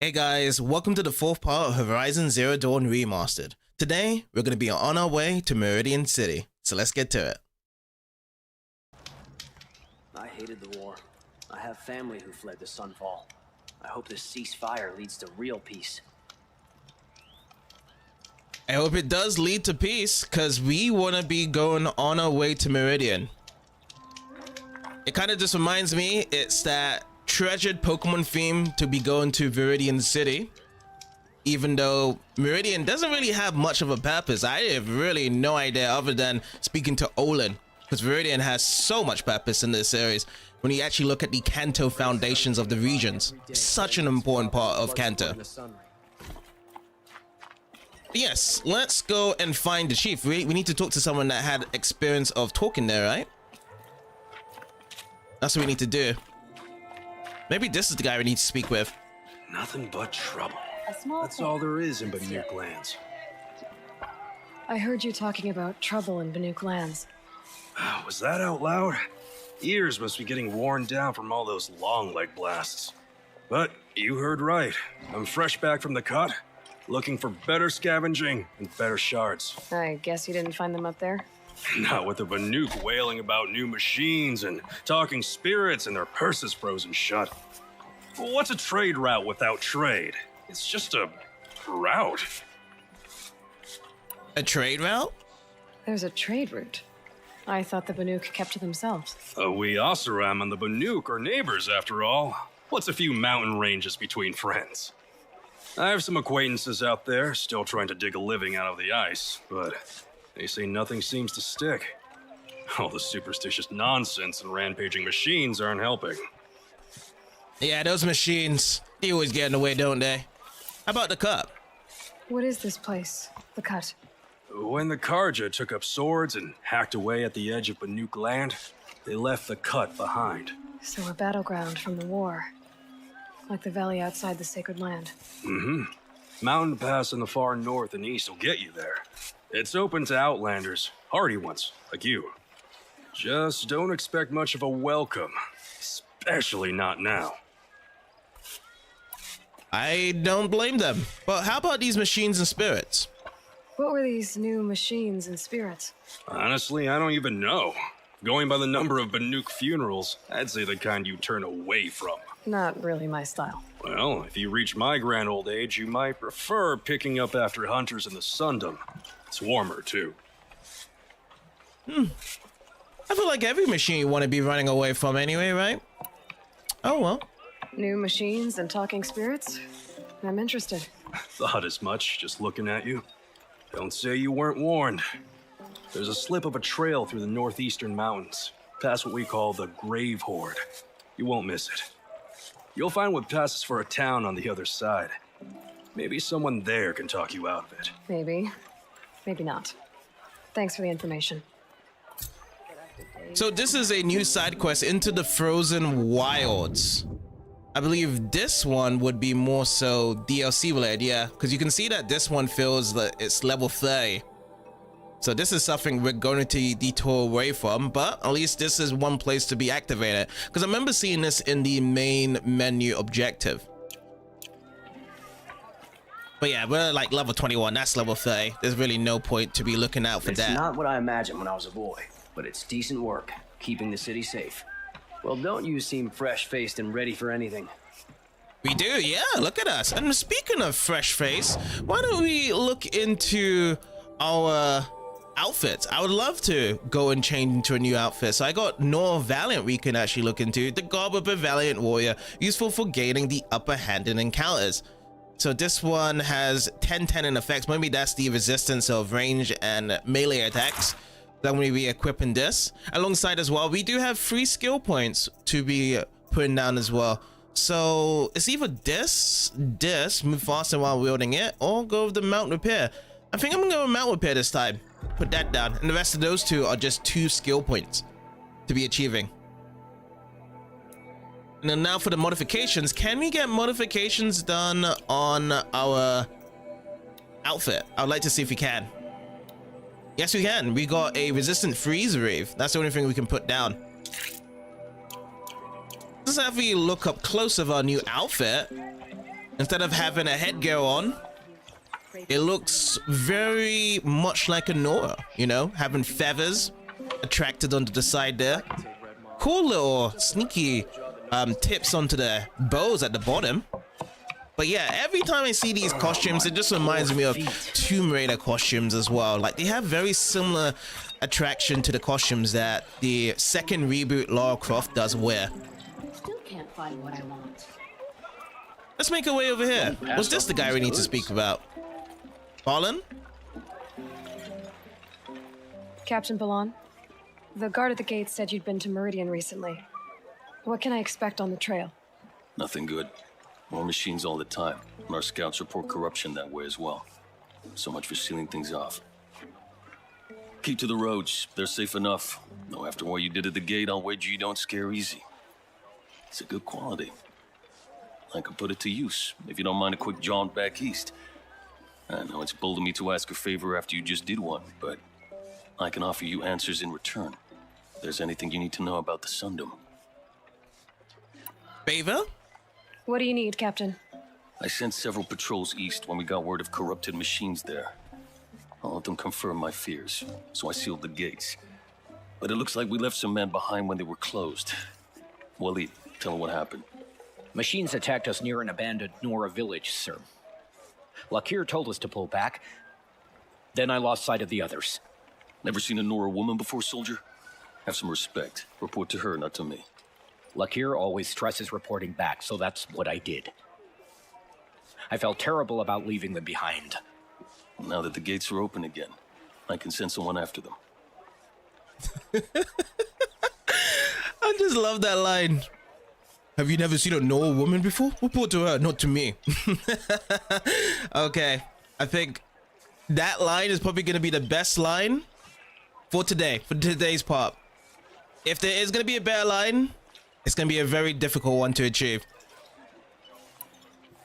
Hey guys, welcome to the fourth part of Horizon Zero Dawn Remastered. Today, we're going to be on our way to Meridian City, so let's get to it. I hated the war. I have family who fled the Sunfall. I hope this ceasefire leads to real peace. I hope it does lead to peace, because we want to be going on our way to Meridian. It kind of just reminds me, it's that treasured Pokemon theme to be going to Meridian City, even though Meridian doesn't really have much of a purpose. I have really no idea other than speaking to Olin, because Meridian has so much purpose in this series. When you actually look at the Kanto foundations of the regions, such an important part of Kanto. Yes, let's go and find the chief. We need to talk to someone that had experience of talking there, right? That's what we need to do. Maybe this is the guy we need to speak with. Nothing but trouble. That's thing. all there is in Banuk lands. I heard you talking about trouble in Banuk lands. Was that out loud? Ears must be getting worn down from all those long leg blasts. But you heard right. I'm fresh back from the cut, looking for better scavenging and better shards. I guess you didn't find them up there? Not with the Banuk wailing about new machines and talking spirits and their purses frozen shut. What's a trade route without trade? It's just a route. A trade route? There's a trade route. I thought the Banuk kept to themselves. We Oseram and the Banuk are neighbors after all. What's a few mountain ranges between friends? I have some acquaintances out there still trying to dig a living out of the ice, but they say nothing seems to stick. All the superstitious nonsense and rampaging machines aren't helping. Yeah, those machines, they always get in the way, don't they? How about the cup? What is this place? The Cut? When the Karja took up swords and hacked away at the edge of Banuk land, they left the Cut behind. So a battleground from the war. Like the valley outside the Sacred Land. Mm-hmm. Mountain Pass in the far north and east will get you there. It's open to outlanders, hardy ones, like you. Just don't expect much of a welcome, especially not now. I don't blame them. But how about these machines and spirits? What were these new machines and spirits? Honestly, I don't even know. Going by the number of Banuk funerals, I'd say the kind you turn away from. Not really my style. Well, if you reach my grand old age, you might prefer picking up after hunters in the Sundom. It's warmer, too. I feel like every machine you want to be running away from anyway, right? Oh well. New machines and talking spirits? I'm interested. Thought as much, just looking at you. Don't say you weren't warned. There's a slip of a trail through the northeastern mountains, past what we call the Grave Horde. You won't miss it. You'll find what passes for a town on the other side. Maybe someone there can talk you out of it. Maybe. Maybe not. Thanks for the information. So this is a new side quest into the Frozen Wilds. I believe this one would be more so DLC related, yeah, because you can see that this one feels that it's level 30. So this is something we're going to detour away from, but at least this is one place to be activated, because I remember seeing this in the main menu objective. But yeah, we're like level 21, that's level 30. There's really no point to be looking out for that. It's not what I imagined when I was a boy, but it's decent work, keeping the city safe. Well, don't you seem fresh-faced and ready for anything? We do, yeah, look at us. And speaking of fresh face, why don't we look into our outfits? I would love to go and change into a new outfit. So I got Nor Valiant we can actually look into. The Garb of a Valiant Warrior, useful for gaining the upper hand in encounters. So this one has 10-10 in effects. Maybe that's the resistance of range and melee attacks. I'm going to be equipping this. Alongside as well, we do have 3 skill points to be putting down as well. So it's either this, move faster while wielding it, or go with the mount repair. I think I'm going to go with mount repair this time. Put that down. And the rest of those two are just 2 skill points to be achieving. And then now for the modifications. Can we get modifications done on our outfit? I would like to see if we can. Yes, we can. We got a resistant freeze rave. That's the only thing we can put down. Let's have a look up close of our new outfit. Instead of having a headgear on, it looks very much like a Nora, you know, having feathers attracted onto the side there. Cool little sneaky tips onto the bows at the bottom. But yeah, every time I see these costumes, it just reminds me of Tomb Raider costumes as well. Like, they have very similar attraction to the costumes that the second reboot Lara Croft does wear. Still can't find what I want. Let's make our way over here. Was this the guy we need to speak about? Colin? Captain Balan, the guard at the gate said you'd been to Meridian recently. What can I expect on the trail? Nothing good. More machines all the time, and our scouts report corruption that way as well. So much for sealing things off. Keep to the roads. They're safe enough. Though after what you did at the gate, I'll wager you don't scare easy. It's a good quality. I could put it to use, if you don't mind a quick jaunt back east. I know it's bold of me to ask a favor after you just did one, but I can offer you answers in return. If there's anything you need to know about the Sundom. Favor? What do you need, Captain? I sent several patrols east when we got word of corrupted machines there. All of them confirmed my fears, so I sealed the gates. But it looks like we left some men behind when they were closed. Waleed, tell me what happened. Machines attacked us near an abandoned Nora village, sir. Lakir told us to pull back. Then I lost sight of the others. Never seen a Nora woman before, soldier? Have some respect. Report to her, not to me. Lakir always stresses reporting back, so that's what I did. I felt terrible about leaving them behind. Now that the gates are open again, I can send someone after them. I just love that line. Have you never seen a Nora woman before? Report to her, not to me. Okay, I think that line is probably going to be the best line for today, for today's part. If there is going to be a better line, it's going to be a very difficult one to achieve.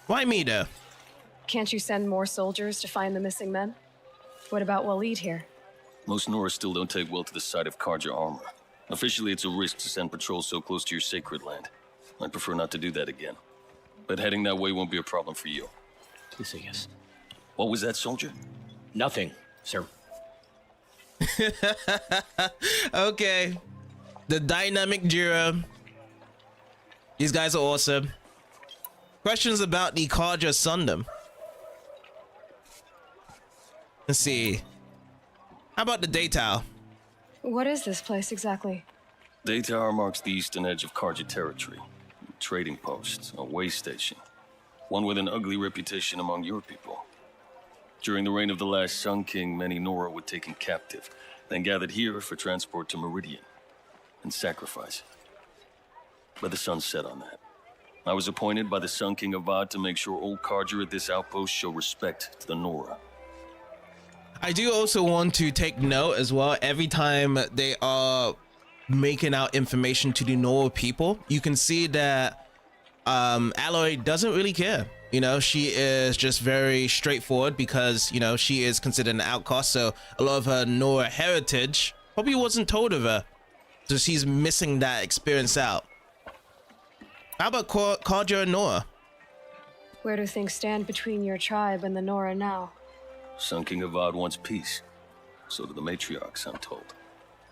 Why me, though? Can't you send more soldiers to find the missing men? What about Waleed here? Most Nora still don't take well to the sight of Karja armor. Officially, it's a risk to send patrols so close to your sacred land. I'd prefer not to do that again. But heading that way won't be a problem for you. Yes. What was that, soldier? Nothing, sir. Okay. The dynamic duo. These guys are awesome. Questions about the Karja Sundom. Let's see. How about the Daytower? What is this place exactly? Daytower marks the eastern edge of Karja territory. A trading post, a way station. One with an ugly reputation among your people. During the reign of the last Sun King, many Nora were taken captive, then gathered here for transport to Meridian and sacrifice. But the sun set on that. I was appointed by the Sun King Avad to make sure old Karja at this outpost show respect to the Nora. I do also want to take note as well, every time they are making out information to the Nora people, you can see that Aloy doesn't really care. You know, she is just very straightforward because, you know, she is considered an outcast, so a lot of her Nora heritage probably wasn't told of her. So she's missing that experience out. How about Karja and Nora? Where do things stand between your tribe and the Nora now? Sun King Avad wants peace. So do the matriarchs, I'm told.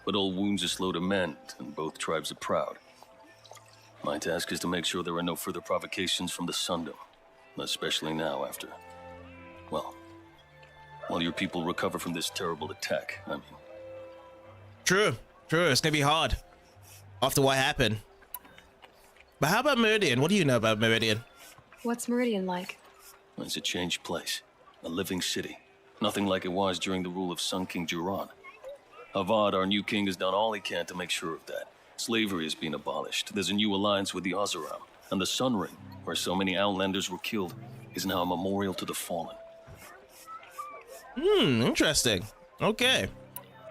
But old wounds are slow to mend, and both tribes are proud. My task is to make sure there are no further provocations from the Sundom. Especially now after, well, while your people recover from this terrible attack, I mean. True. It's gonna be hard after what happened. But how about Meridian? What do you know about Meridian? What's Meridian like? It's a changed place. A living city. Nothing like it was during the rule of Sun King Jiran. Avad, our new king, has done all he can to make sure of that. Slavery has been abolished. There's a new alliance with the Oseram. And the Sun Ring, where so many Outlanders were killed, is now a memorial to the fallen. Interesting. Okay.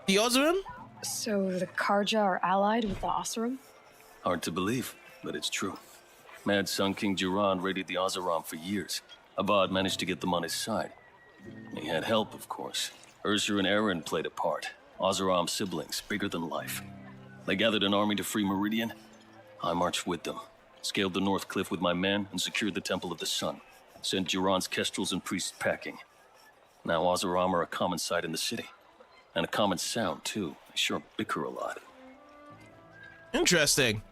The Oseram? So the Karja are allied with the Oseram? Hard to believe, but it's true. Mad Sun King Jiran raided the Oseram for years. Avad managed to get them on his side. He had help, of course. Ursur and Eren played a part. Oseram siblings, bigger than life. They gathered an army to free Meridian. I marched with them. Scaled the North Cliff with my men and secured the Temple of the Sun. Sent Duran's kestrels and priests packing. Now Oseram are a common sight in the city. And a common sound, too. They sure bicker a lot. Interesting.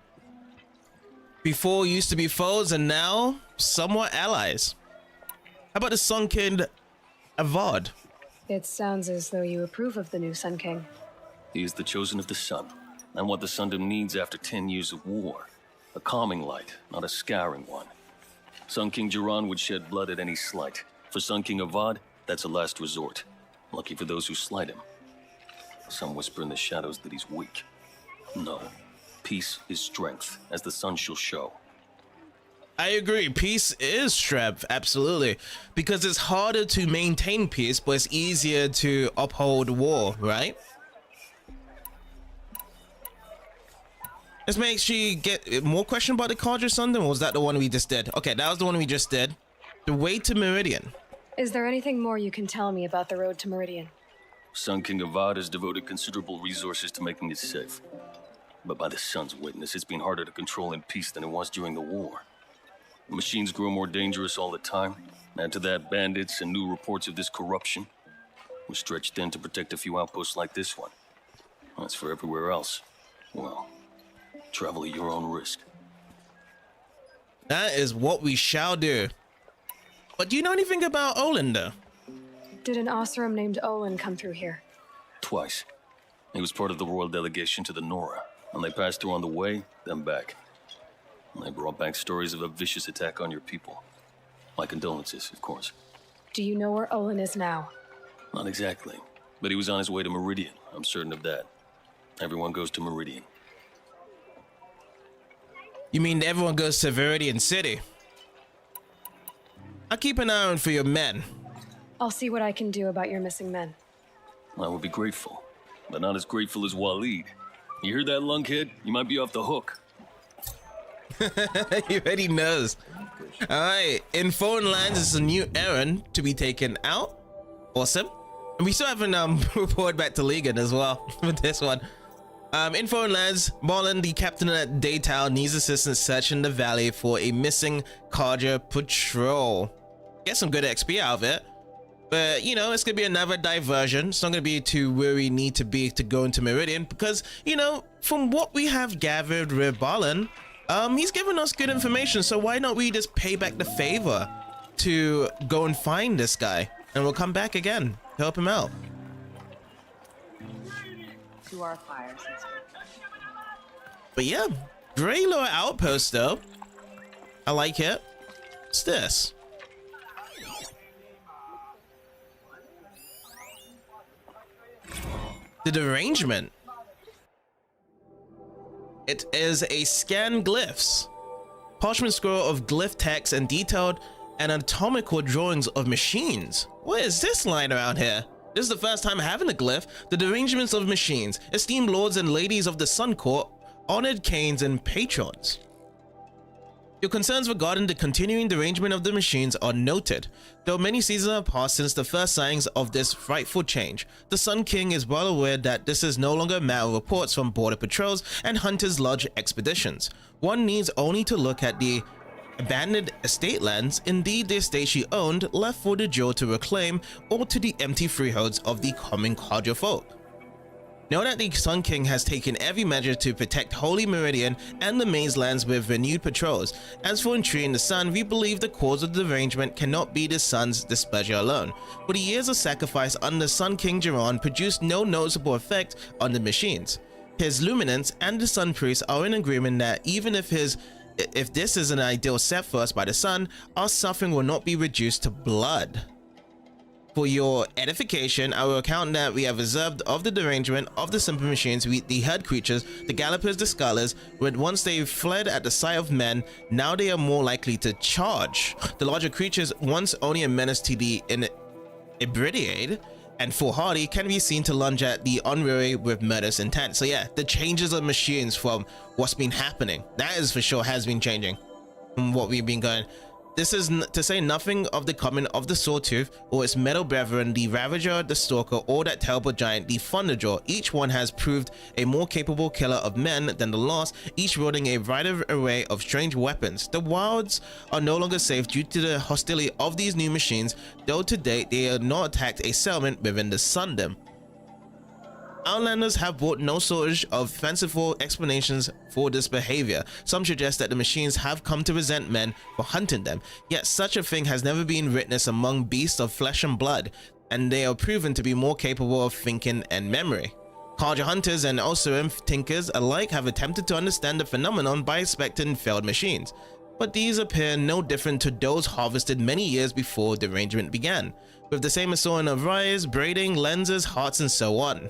Before used to be foes and now somewhat allies. How about the Sun King Avad? It sounds as though you approve of the new Sun King. He is the chosen of the sun, and what the Sundom needs after 10 years of war. A calming light, not a scouring one. Sun King Duran would shed blood at any slight. For Sun King Avad, that's a last resort. Lucky for those who slight him. Some whisper in the shadows that he's weak. No. Peace is strength, as the sun shall show. I agree. Peace is strength, absolutely. Because it's harder to maintain peace, but it's easier to uphold war, right? This makes you get more question about the Cauldron Sundom, or was that the one we just did? Okay, that was the one we just did. The way to Meridian. Is there anything more you can tell me about the road to Meridian? Sun King Avad has devoted considerable resources to making it safe. But by the sun's witness, it's been harder to control in peace than it was during the war. The machines grow more dangerous all the time. Add to that bandits and new reports of this corruption. We're stretched thin to protect a few outposts like this one. As for everywhere else, well, travel at your own risk. That is what we shall do. But do you know anything about Olin, though? Did an Oseram named Olin come through here? Twice. He was part of the royal delegation to the Nora, and they passed through on the way, then back. And they brought back stories of a vicious attack on your people. My condolences, of course. Do you know where Olin is now? Not exactly, but he was on his way to Meridian. I'm certain of that. Everyone goes to Meridian. You mean everyone goes to Meridian City? I'll keep an eye on for your men. I'll see what I can do about your missing men. I would be grateful, but not as grateful as Waleed. You heard that, lunkhead? You might be off the hook. He already knows. Alright, in foreign lands is a new errand to be taken out. Awesome. And we still haven't reported back to Legan as well with this one. In foreign lands, Marlon, the captain at Daytown, needs assistance searching the valley for a missing Carja patrol. Get some good XP out of it. But, you know, it's going to be another diversion. It's not going to be to where we need to be to go into Meridian. Because, you know, from what we have gathered with Balin, he's given us good information. So why not we just pay back the favor to go and find this guy? And we'll come back again to help him out. To our fire sister. But yeah, very low outpost though. I like it. What's this? The derangement. It is a scan glyphs. Parchment scroll of glyph text and detailed anatomical drawings of machines. What is this line around here? This is the first time having a glyph. The derangements of machines. Esteemed lords and ladies of the Sun Court, honored canes and patrons. Your concerns regarding the continuing derangement of the machines are noted. Though many seasons have passed since the first signs of this frightful change, the Sun King is well aware that this is no longer a matter of reports from border patrols and hunters' lodge expeditions. One needs only to look at the abandoned estate lands, indeed the estate she owned, left for the Joe to reclaim, or to the empty freeholds of the common Carja folk. Know that the Sun King has taken every measure to protect Holy Meridian and the maze lands with renewed patrols. As for entreating the sun, we believe the cause of the derangement cannot be the sun's displeasure alone. For the years of sacrifice under Sun King Jiran produced no noticeable effect on the machines. His luminance and the sun priest are in agreement that even if this is an ideal set for us by the sun, our suffering will not be reduced to blood. For your edification, I will account that we have observed of the derangement of the simple machines, the herd creatures, the gallopers, the scholars, when once they fled at the sight of men, now they are more likely to charge. The larger creatures, once only a menace to the inebriated and foolhardy, can be seen to lunge at the unwary with murderous intent. So yeah, the changes of machines from what's been happening, that is for sure has been changing from what we've been going. This is to say nothing of the coming of the Sawtooth or its metal brethren, the Ravager, the Stalker, or that terrible giant, the Thunderjaw. Each one has proved a more capable killer of men than the last, each wielding a varied array of strange weapons. The wilds are no longer safe due to the hostility of these new machines, though to date they have not attacked a settlement within the Sundom. Outlanders have brought no shortage of fanciful explanations for this behavior. Some suggest that the machines have come to resent men for hunting them, yet such a thing has never been witnessed among beasts of flesh and blood, and they are proven to be more capable of thinking and memory. Carja hunters and Oseram tinkers alike have attempted to understand the phenomenon by inspecting failed machines, but these appear no different to those harvested many years before the arrangement began, with the same assortment of wires, braiding, lenses, hearts, and so on.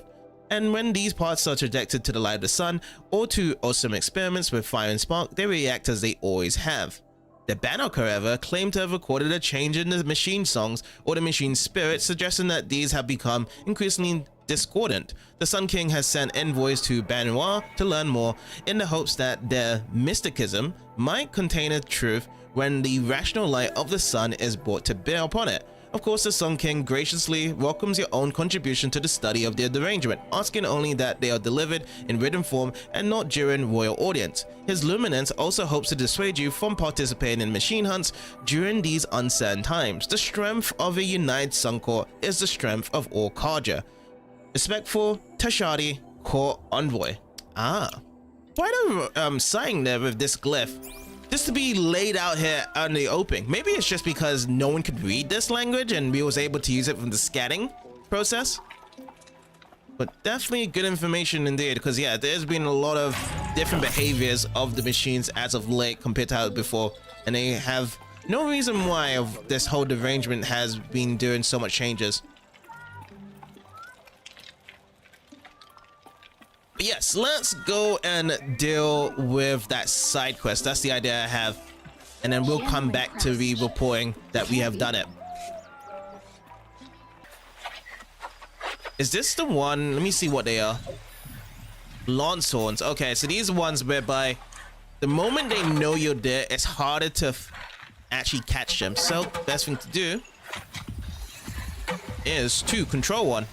And when these parts are subjected to the light of the sun or to awesome experiments with fire and spark, they react as they always have. The Bannock, however, claim to have recorded a change in the machine songs or the machine spirit, suggesting that these have become increasingly discordant. The Sun King has sent envoys to Bannoir to learn more, in the hopes that their mysticism might contain a truth when the rational light of the sun is brought to bear upon it. Of course, the Sun King graciously welcomes your own contribution to the study of the derangement, asking only that they are delivered in written form and not during royal audience. His luminance also hopes to dissuade you from participating in machine hunts during these uncertain times. The strength of a united Sun Corps is the strength of all Carja. Respectful, Tashadi, Corps Envoy. Quite a sign there with this glyph. Just to be laid out here on the open. Maybe it's just because no one could read this language and we was able to use it from the scanning process. But definitely good information indeed, because yeah, there's been a lot of different behaviors of the machines as of late compared to how before, and they have no reason why of this whole derangement has been doing so much changes. But yes, let's go and deal with that side quest. That's the idea I have. And then we'll come back to the reporting that we have done it. Is this the one? Let me see what they are. Lance horns. Okay, so these are ones whereby the moment they know you're there, it's harder to actually catch them. So, best thing to do is to control one.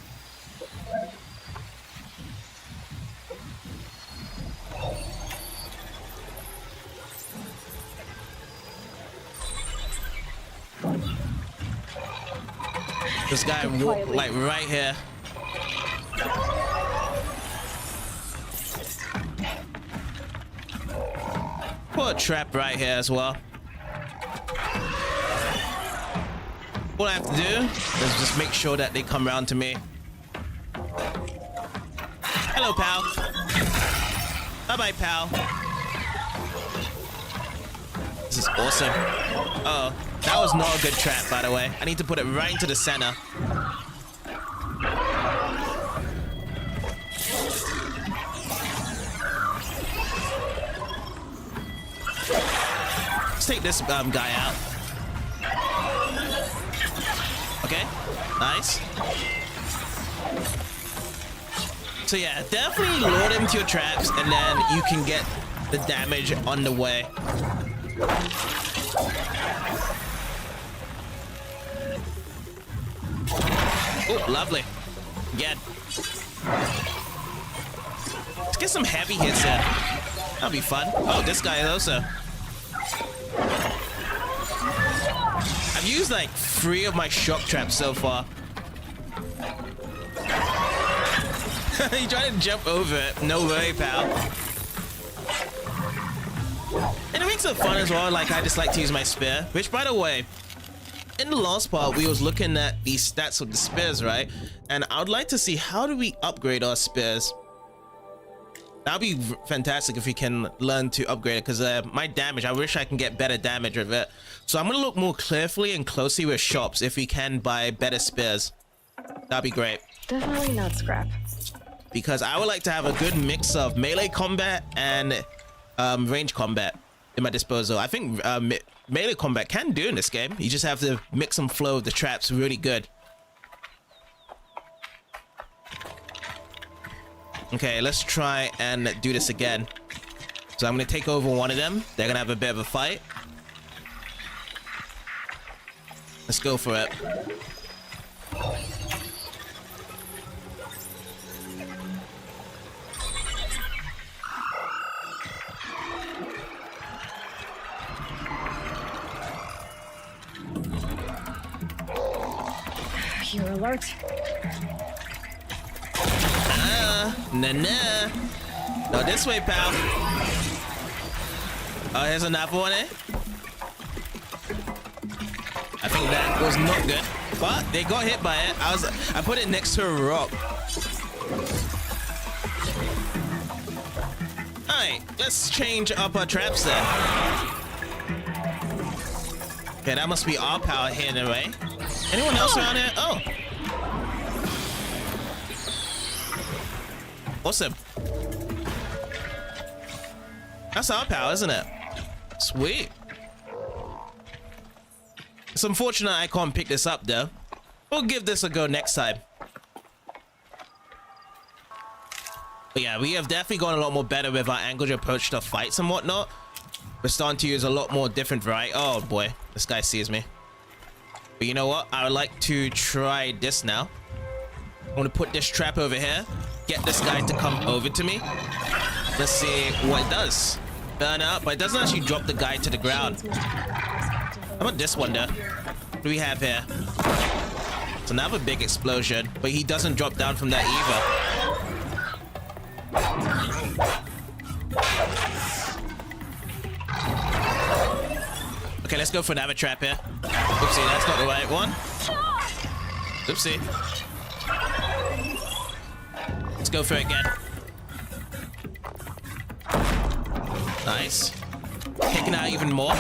This guy walked like right here. Put a trap right here as well. All I have to do is just make sure that they come around to me. Hello, pal. Bye-bye, pal. This is awesome. Uh-oh. That was not a good trap, by the way. I need to put it right into the center. Let's take this guy out. Okay, nice. So yeah, definitely lure them to your traps, and then you can get the damage on the way. Oh, lovely. Again. Let's get some heavy hits in. That'll be fun. Oh, this guy also. I've used like 3 of my shock traps so far. You try to jump over it. No way, pal. And it makes it fun as well. Like, I just like to use my spear. Which, by the way, in the last part, we was looking at the stats of the spears, right? And I would like to see, how do we upgrade our spears? That'd be fantastic if we can learn to upgrade it, because my damage, I wish I can get better damage with it. So I'm going to look more carefully and closely with shops if we can buy better spears. That'd be great. Definitely not scrap. Because I would like to have a good mix of melee combat and range combat in my disposal. I think melee combat can do in this game. You just have to mix and flow the traps really good. Okay, let's try and do this again. So I'm gonna take over one of them. They're gonna have a bit of a fight. Let's go for it. You're alert. Nah. No, this way, pal. Oh, here's another one, eh? I think that was not good, but they got hit by it. I put it next to a rock. Alright, let's change up our traps then. Okay, that must be our power here in a way. Anyone else around here? Oh. Awesome. That's our power, isn't it? Sweet. It's unfortunate I can't pick this up though. We'll give this a go next time. But yeah, we have definitely gone a lot more better with our angled approach to fights and whatnot. We're starting to use a lot more different variety. Oh boy, this guy sees me. But you know what? I would like to try this now. I want to put this trap over here. Get this guy to come over to me. Let's see what it does. Burn up, but it doesn't actually drop the guy to the ground. How about this one though? What do we have here? It's another big explosion, but he doesn't drop down from that either. Okay, let's go for another trap here. Oopsie, that's not the right one. Oopsie. Let's go for it again. Nice. Taking out even more. I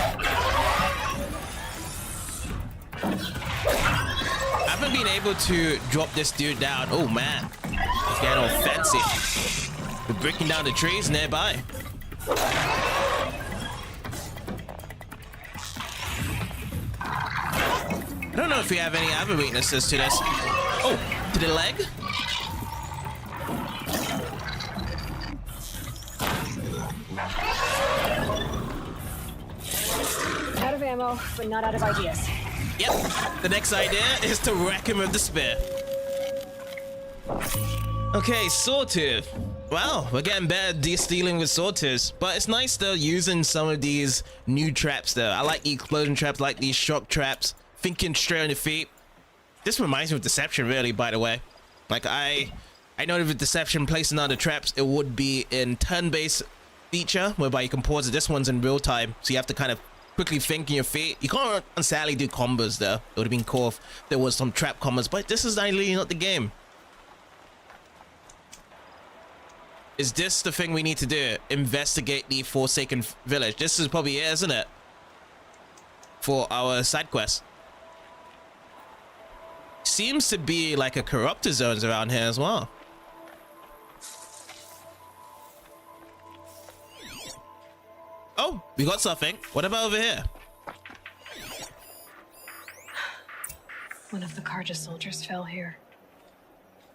haven't been able to drop this dude down. Oh man. He's getting all fancy. We're breaking down the trees nearby. I don't know if we have any other weaknesses to this. Oh, to the leg? Out of ammo, but not out of ideas. Yep. The next idea is to wreck him with the spear. Okay, Sawtooth. Wow, we're getting better at dealing with Sawtooths. But it's nice though using some of these new traps though. I like the explosion traps, like these shock traps. Thinking straight on your feet. This reminds me of Deception really, by the way. Like I know that with Deception placing down the traps, it would be in turn-based feature whereby you can pause it. This one's in real time, so you have to kind of quickly think in your feet. You can't sadly do combos though. It would have been cool if there was some trap combos, but this is really not the game. Is this the thing we need to do? Investigate the Forsaken Village. This is probably it, isn't it? For our side quest. Seems to be like a corruptor zones around here as well. Oh, we got something. What about over here? One of the Karja soldiers fell here.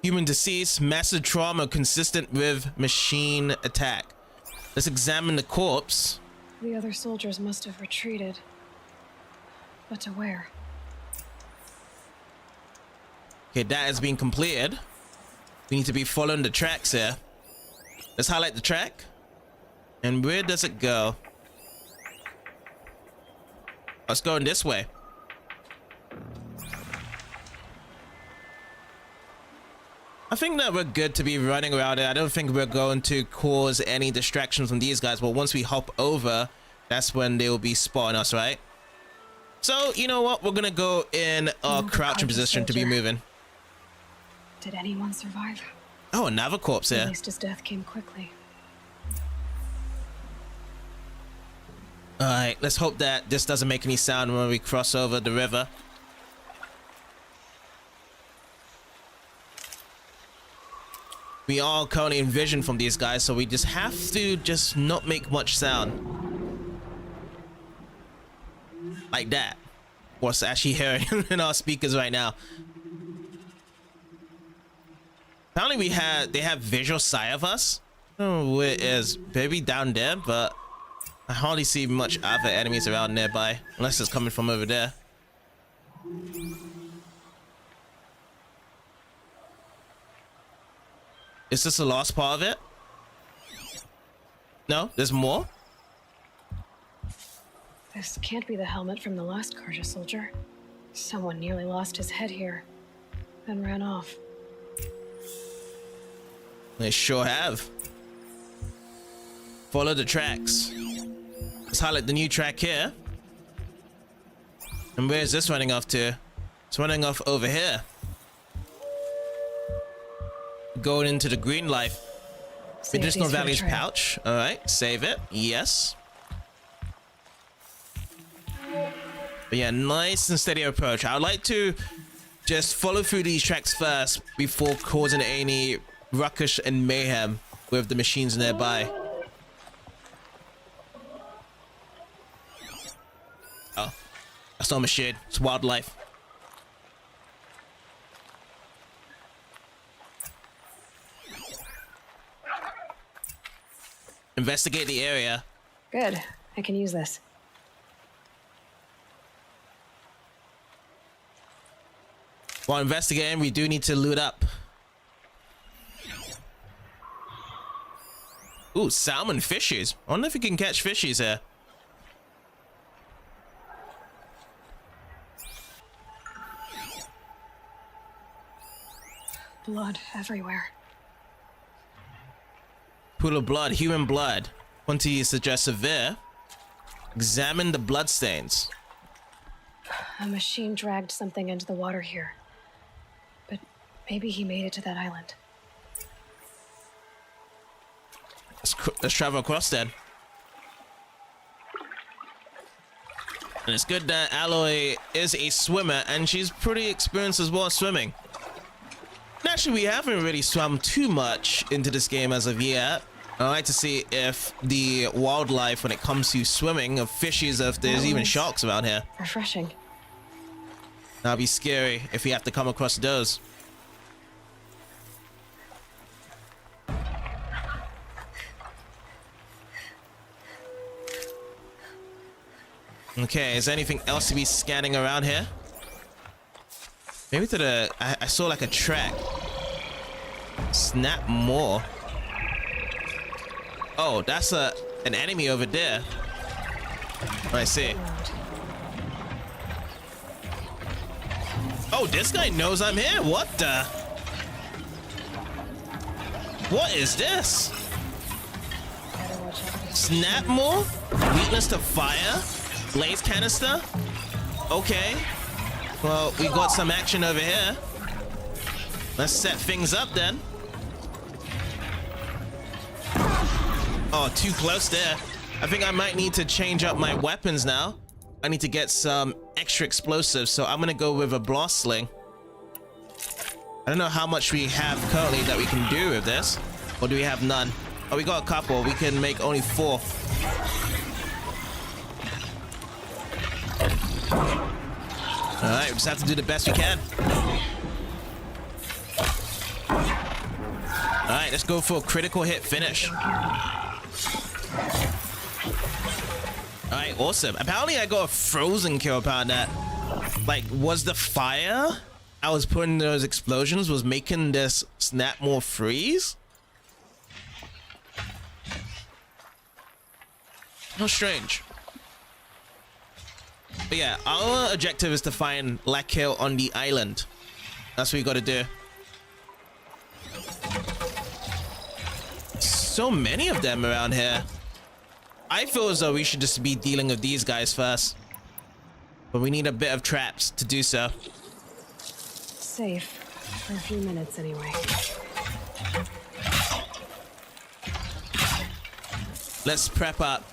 Human deceased, massive trauma consistent with machine attack. Let's examine the corpse. The other soldiers must have retreated. But to where? Okay, that has been completed. We need to be following the tracks here. Let's highlight the track. And where does it go? Let's go in this way. I think that we're good to be running around it. I don't think we're going to cause any distractions from these guys, but once we hop over, that's when they will be spotting us, right? So, you know what? We're gonna go in a crouching position to be moving. Did anyone survive? Oh, another corpse here. At least his death came quickly. Alright, let's hope that this doesn't make any sound when we cross over the river. We are currently in vision from these guys, so we just have to just not make much sound. Like that. What's actually hearing in our speakers right now. Apparently they have visual sight of us. I don't know where it is. Maybe down there, but I hardly see much other enemies around nearby. Unless it's coming from over there. Is this the last part of it? No, there's more? This can't be the helmet from the last Karja soldier. Someone nearly lost his head here, then ran off. They sure have. Follow the tracks. Let's highlight the new track here. And where is this running off to? It's running off over here. Going into the green life. Save Medicinal these for the Valley's trail. pouch. All right, save it. Yes. But yeah, nice and steady approach. I would like to just follow through these tracks first before causing any ruckus and mayhem with the machines nearby. Oh, that's not a machine. It's wildlife. Investigate the area. Good. I can use this. While investigating, we do need to loot up. Ooh, salmon fishies. I wonder if you can catch fishies here. Blood everywhere. Pool of blood, human blood. Quantity suggests severe. Examine the bloodstains. A machine dragged something into the water here. But maybe he made it to that island. Let's travel across then. And it's good that Aloy is a swimmer and she's pretty experienced as well as swimming. Naturally, we haven't really swum too much into this game as of yet. I like to see if the wildlife when it comes to swimming of fishies, if there's even sharks around here. Refreshing. That'd be scary if we have to come across those. Okay, is there anything else to be scanning around here? Maybe to the... I saw like a track. Snap more. Oh, that's an enemy over there. I see. Oh, this guy knows I'm here. What the? What is this? Snap more? Weakness to fire? Blaze canister? Okay. Well, we got some action over here. Let's set things up then. Oh, too close there. I think I might need to change up my weapons now. I need to get some extra explosives, so I'm gonna go with a blast sling. I don't know how much we have currently that we can do with this. Or do we have none? Oh, we got a couple. We can make only 4. Alright, we just have to do the best we can. Alright, let's go for a critical hit finish. Alright, awesome. Apparently I got a frozen kill upon that. Like, was the fire I was putting in those explosions was making this snap more freeze? How strange. But yeah, our objective is to find Lakhill on the island. That's what we gotta do. So many of them around here. I feel as though we should just be dealing with these guys first. But we need a bit of traps to do so. Safe. For a few minutes, anyway. Let's prep up.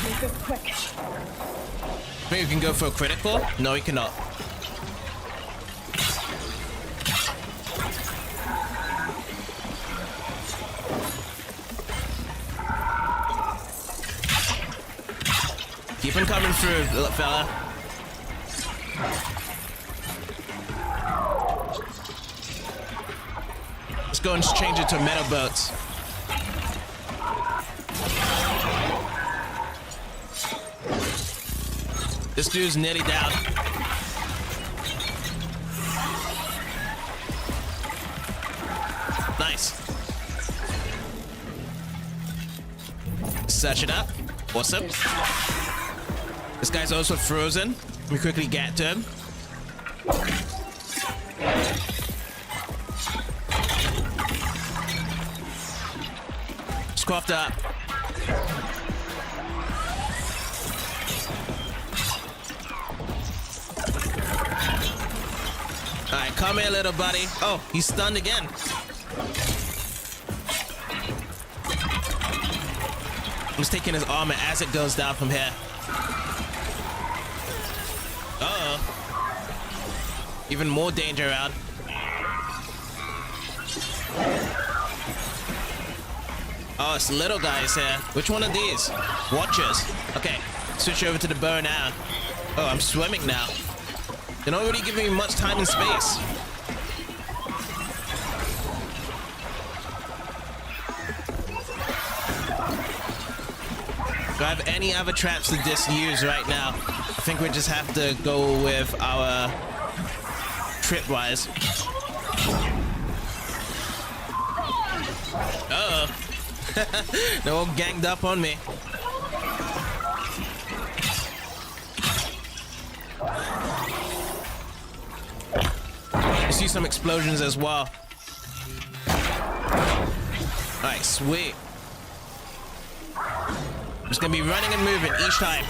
Make it quick. Maybe we can go for a critical? No, we cannot. Keep on coming through, little fella. Let's go and change it to metal boats. This dude's nearly down. Nice. Search it up. Awesome. This guy's also frozen. Let me quickly get to him. Squaffed up. Alright, come here, little buddy. Oh, he's stunned again. I'm just taking his armor as it goes down from here. Uh-oh. Even more danger around. Oh, it's little guys here. Which one of these? Watchers. Okay, switch over to the bow now. Oh, I'm swimming now. They're not really giving me much time and space. Do I have any other traps to disuse right now? I think we just have to go with our tripwires. Uh-oh. They're all ganged up on me. I see some explosions as well. Alright, sweet. I'm just gonna be running and moving each time.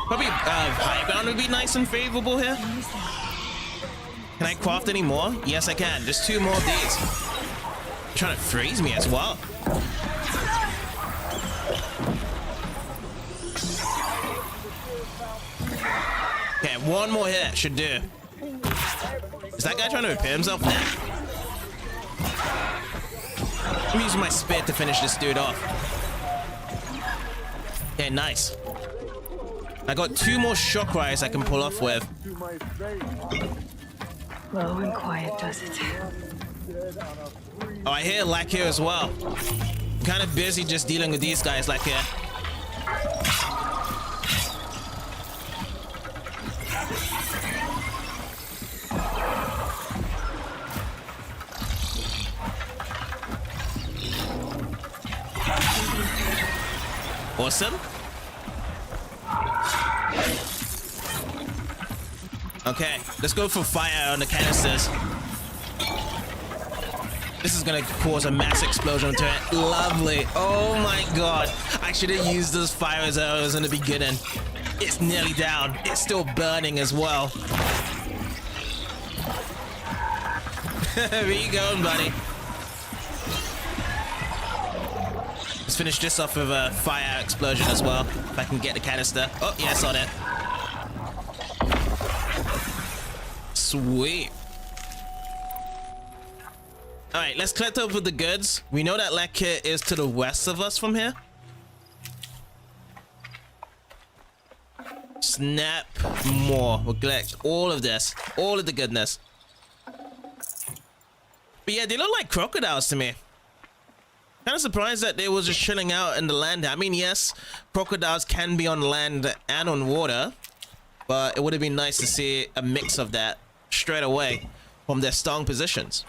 Probably high ground would be nice and favorable here. Can I craft any more? Yes, I can. Just 2 more of these. They're trying to freeze me as well. Okay, 1 more hit should do. Is that guy trying to repair himself now? I'm using my spit to finish this dude off. Okay, nice. I got 2 more shock wires I can pull off with. Low and quiet does it. Oh, I hear lack here as well. I'm kind of busy just dealing with these guys like here. Awesome. Okay, let's go for fire on the canisters. This is gonna cause a mass explosion to it. Lovely. Oh my god. I should have used those fire arrows in the beginning. It's nearly down. It's still burning as well. Where you going, buddy? Let's finish this off with a fire explosion as well. If I can get the canister. Oh, yeah, I saw that. Sweet. Alright, let's collect up with the goods. We know that Lack Kit is to the west of us from here. Snap more. We'll collect all of this. All of the goodness. But yeah, they look like crocodiles to me. Kind of surprised that they were just chilling out in the land. I mean, yes, crocodiles can be on land and on water. But it would have been nice to see a mix of that straight away from their strong positions.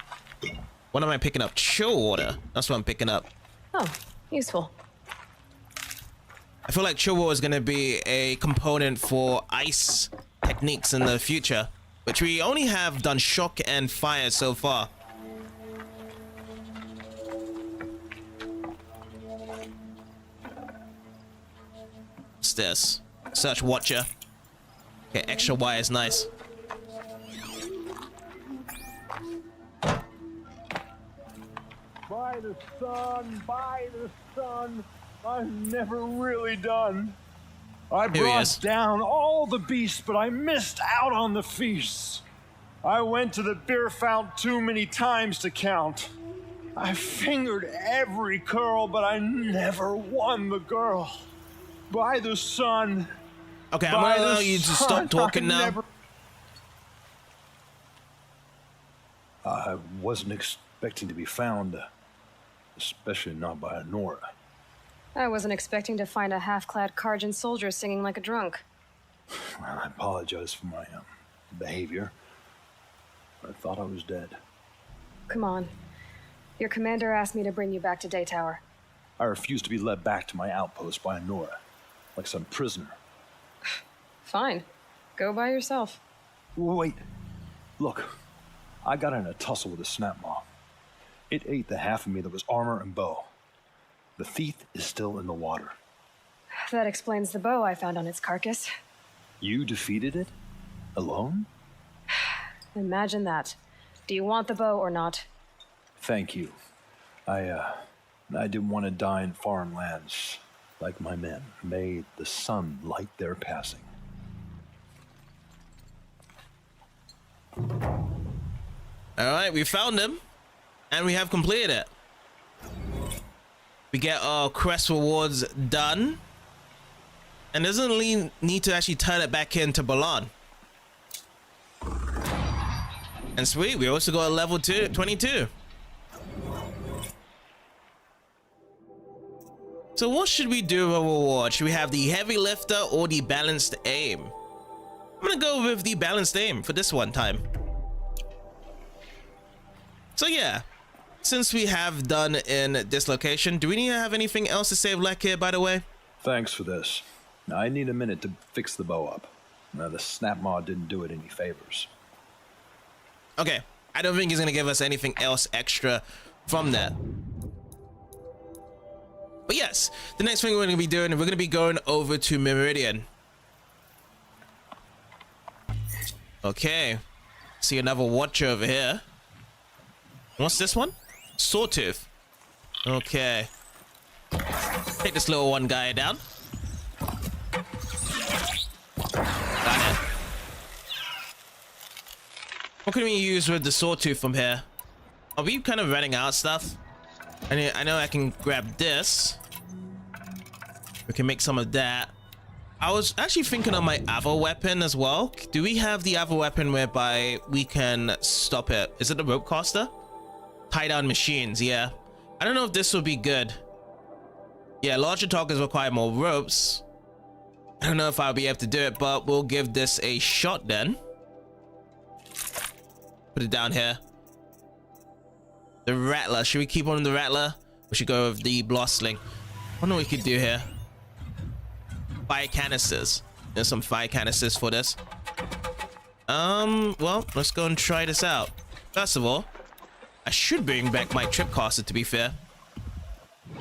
What am I picking up? Chill water. That's what I'm picking up. Oh, useful. I feel like chill water is going to be a component for ice techniques in the future, which we only have done shock and fire so far. What's this? Search Watcher. Okay, extra wire is nice. By the sun, I'm never really done. I Here he brought is. down all the beasts, but I missed out on the feasts. I went to the beer fount too many times to count. I fingered every curl, but I never won the girl. By the sun, Okay, I'm by gonna allow the you to sun, stop talking I now. never- I wasn't expecting to be found, especially not by Nora. I wasn't expecting to find a half-clad Karjan soldier singing like a drunk. Well, I apologize for my behavior. I thought I was dead. Come on. Your commander asked me to bring you back to Daytower. I refused to be led back to my outpost by Nora, like some prisoner. Fine. Go by yourself. Wait. Look, I got in a tussle with a snapmaw. It ate the half of me that was armor and bow. The thief is still in the water. That explains the bow I found on its carcass. You defeated it? Alone? Imagine that. Do you want the bow or not? Thank you. I didn't want to die in foreign lands like my men. May the sun light their passing. Alright, we found him. And we have completed it. We get our quest rewards done. And doesn't need to actually turn it back into Balan. And sweet, we also got a level 22. So what should we do with a reward? Should we have the heavy lifter or the balanced aim? I'm gonna go with the balanced aim for this one time. So yeah, since we have done in this location, do we need to have anything else to save Lek here, by the way? Thanks for this. I need a minute to fix the bow up. The snapmaw didn't do it any favors. Okay, I don't think he's gonna give us anything else extra from that. But yes, the next thing we're gonna be doing, we're gonna be going over to Meridian. Okay, see another watcher over here. What's this one? Sawtooth. Okay. Take this little one guy down. Got it. What can we use with the sawtooth from here? Are we kind of running out of stuff? I know I can grab this. We can make some of that. I was actually thinking of my other weapon as well. Do we have the other weapon whereby we can stop it? Is it the rope caster? Tie down machines, yeah. I don't know if this would be good. Yeah, larger targets require more ropes. I don't know if I'll be able to do it, but we'll give this a shot then. Put it down here. The Rattler. Should we keep on the Rattler? We should go with the Blostling. I wonder what we could do here. Fire canisters. There's some fire canisters for this. Well, let's go and try this out. First of all, I should bring back my tripcaster, to be fair.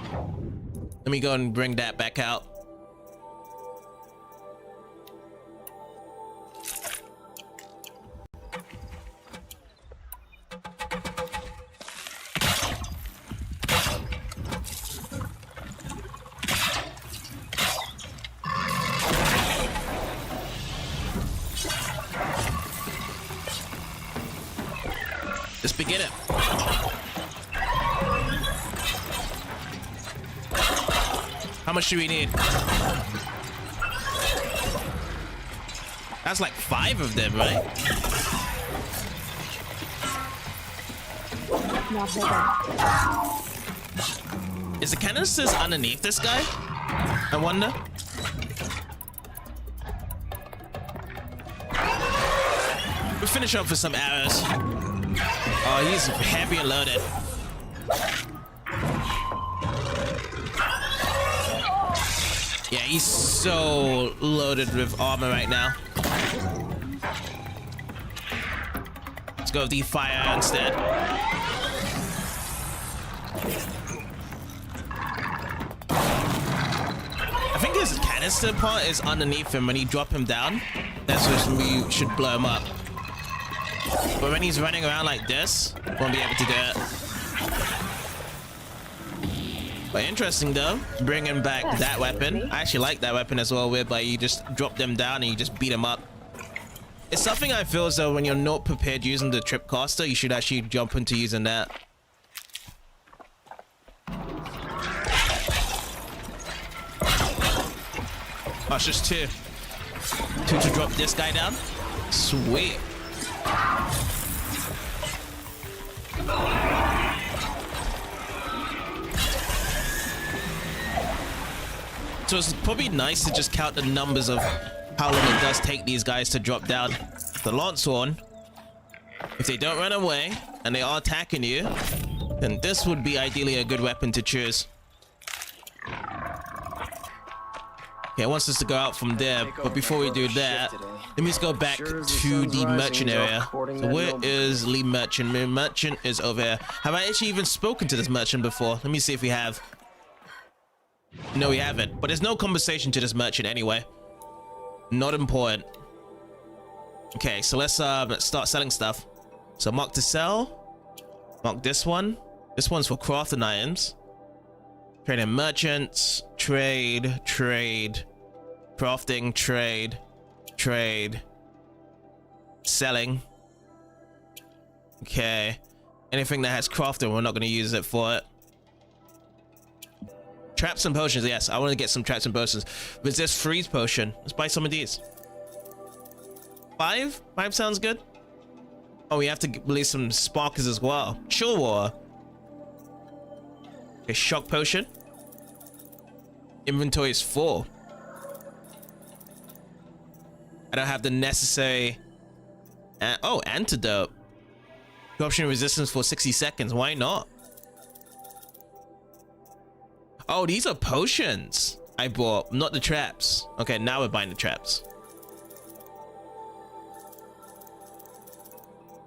Let me go and bring that back out. Let's begin it. How much do we need? That's like 5 of them, right? Not bigger. Is the canisters underneath this guy? I wonder. We'll finish up with some arrows. Oh, he's heavy and loaded. Yeah, he's so loaded with armor right now. Let's go with the fire instead. I think his canister part is underneath him. When you drop him down, that's when we should blow him up. But when he's running around like this, won't be able to do it. But interesting though, bringing back that weapon. I actually like that weapon as well, whereby you just drop them down and you just beat them up. It's something I feel as though when you're not prepared using the tripcaster, you should actually jump into using that. Oh, it's just 2. Two to drop this guy down. Sweet. So it's probably nice to just count the numbers of how long it does take these guys to drop down. The Lancehorn, if they don't run away and they are attacking you, then this would be ideally a good weapon to choose. Okay, it wants us to go out from there, but before we do that, let me just go back to the merchant area. So where is Lee Merchant? Merchant is over here. Have I actually even spoken to this merchant before? Let me see if we have. No, we haven't. But there's no conversation to this merchant anyway. Not important. Okay, so let's start selling stuff. So mark to sell. Mark this one. This one's for crafting items. Trade in merchants. Trade. Trade. Crafting. Trade. Trade. Selling. Okay. Anything that has crafting, we're not going to use it for it. Traps and potions, yes. I want to get some traps and potions. Resist freeze potion. Let's buy some of these. 5? 5 sounds good. Oh, we have to release some sparkers as well. Chill water. Okay, shock potion. Inventory is full. I don't have the necessary... oh, antidote. Corruption resistance for 60 seconds. Why not? Oh, these are potions I bought, not the traps. Okay, now we're buying the traps.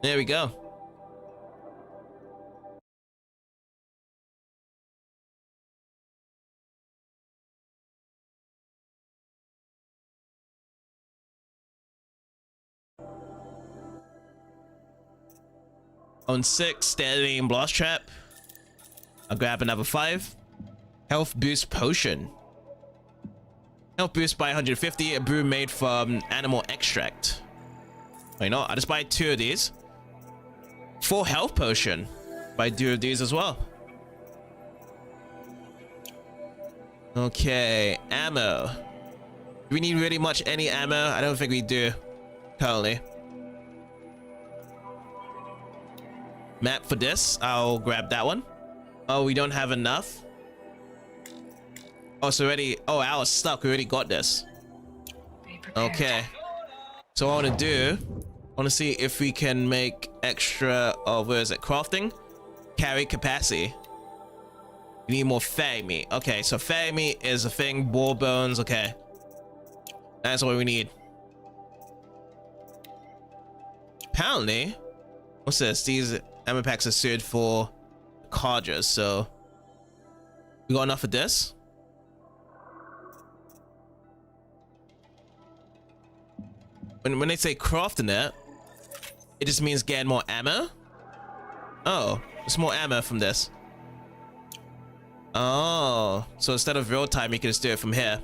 There we go. On 6, standing blast trap. I'll grab another 5. Health boost potion. Health boost by 150. A brew made from animal extract. Why not? I'll just buy 2 of these. 4 health potion. Buy 2 of these as well. Okay, ammo. Do we need really much any ammo? I don't think we do currently. Map for this. I'll grab that one. Oh, we don't have enough. Oh, so already. Oh, I was stuck. We already got this. Okay. So what I want to do, I want to see if we can make extra. Oh, where is it? Crafting. Carry capacity. We need more fairy meat. Okay, so fairy meat is a thing. Boar bones. Okay. That's what we need. Apparently, what's this? These ammo packs are suited for cargers. So we got enough of this. When they say crafting it, it just means getting more ammo. Oh, there's more ammo from this. Oh, so instead of real time, you can just do it from here.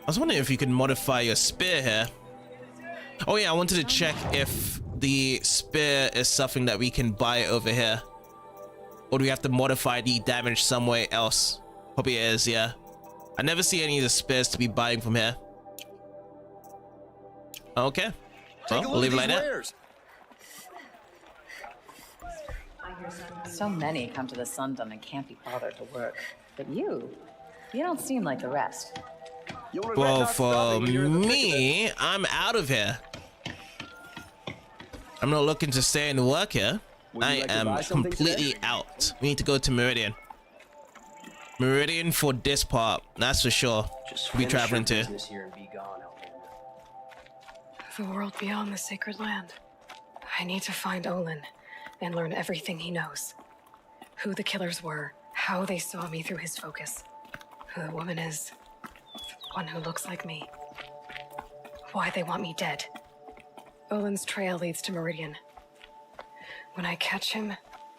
I was wondering if you could modify your spear here. Oh yeah, I wanted to check if the spear is something that we can buy over here. Or do we have to modify the damage somewhere else? Probably is, yeah. I never see any of the spears to be buying from here. Okay. Well, we'll leave it like that. So many come to the Sundom and can't be bothered to work. But you don't seem like the rest. Well, for me, I'm out of here. I'm not looking to stay and work here. I am completely out. We need to go to Meridian. Meridian for this part, that's for sure. Just We'll be traveling to. here and be gone, Outlander. The world beyond the sacred land. I need to find Olin and learn everything he knows. Who the killers were, how they saw me through his focus, who the woman is, the one who looks like me, why they want me dead. Olin's trail leads to Meridian. When I catch him,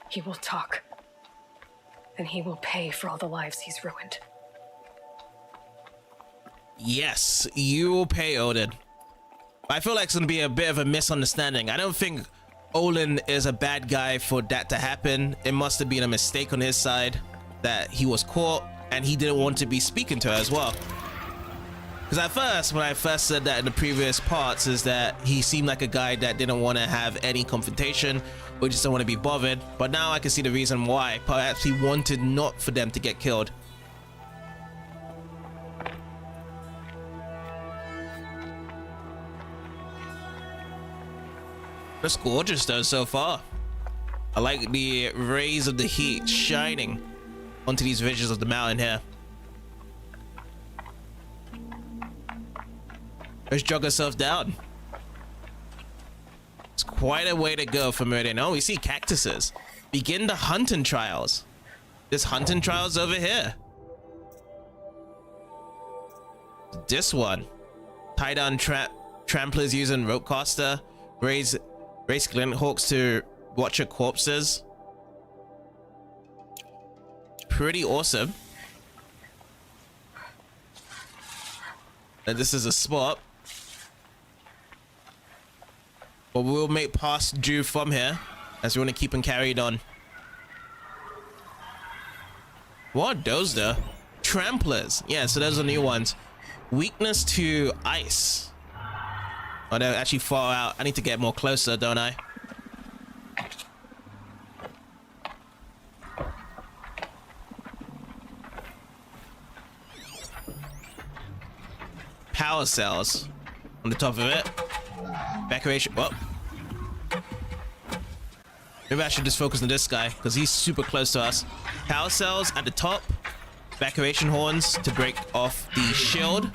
he will talk. Then he will pay for all the lives he's ruined. Yes, you will pay, Odin. I feel like it's gonna be a bit of a misunderstanding. I don't think Olin is a bad guy for that to happen. It must have been a mistake on his side that he was caught and he didn't want to be speaking to her as well. Because at first, when I first said that in the previous parts, is that he seemed like a guy that didn't want to have any confrontation, or just don't want to be bothered. But now I can see the reason why. Perhaps he wanted not for them to get killed. That's gorgeous though so far. I like the rays of the heat shining onto these ridges of the mountain here. Let's jog ourselves down. It's quite a way to go for Meridian. Oh, we see cactuses. Begin the hunting trials. There's hunting trials over here. This one. Tie down tramplers using rope caster. Race glint hawks to watcher corpses. Pretty awesome. And this is a spot. But we'll make past due from here, as we want to keep them carried on. What are those though? Tramplers. Yeah, so those are new ones. Weakness to ice. Oh, they're actually far out. I need to get more closer, don't I? Power cells on the top of it. Evacuation. Well, maybe I should just focus on this guy because he's super close to us. Power cells at the top. Evacuation horns to break off the shield.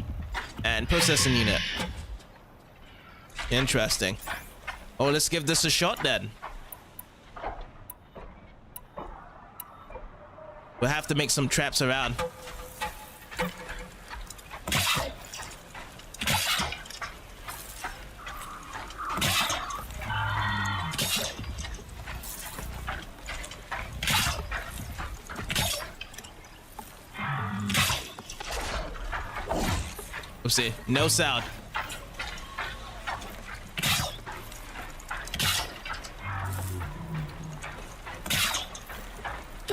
And processing unit. Interesting. Oh, let's give this a shot then. We'll have to make some traps around. Oopsie, no sound.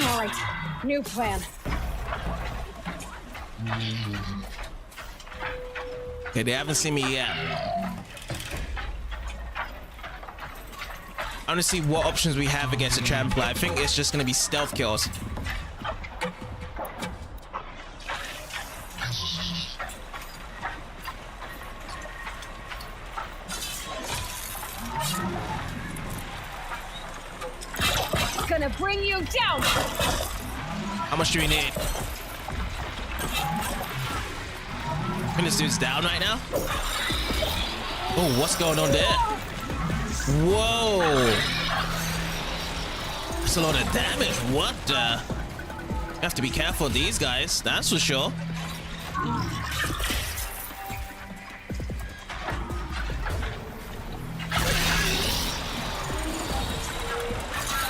All right, new plan. Okay, they haven't seen me yet. I want to see what options we have against a trampler. I think it's just going to be stealth kills. Gonna bring you down. How much do we need? I think this dude's down right now. Oh, what's going on there? Whoa. That's a lot of damage. What the? You have to be careful of these guys, that's for sure.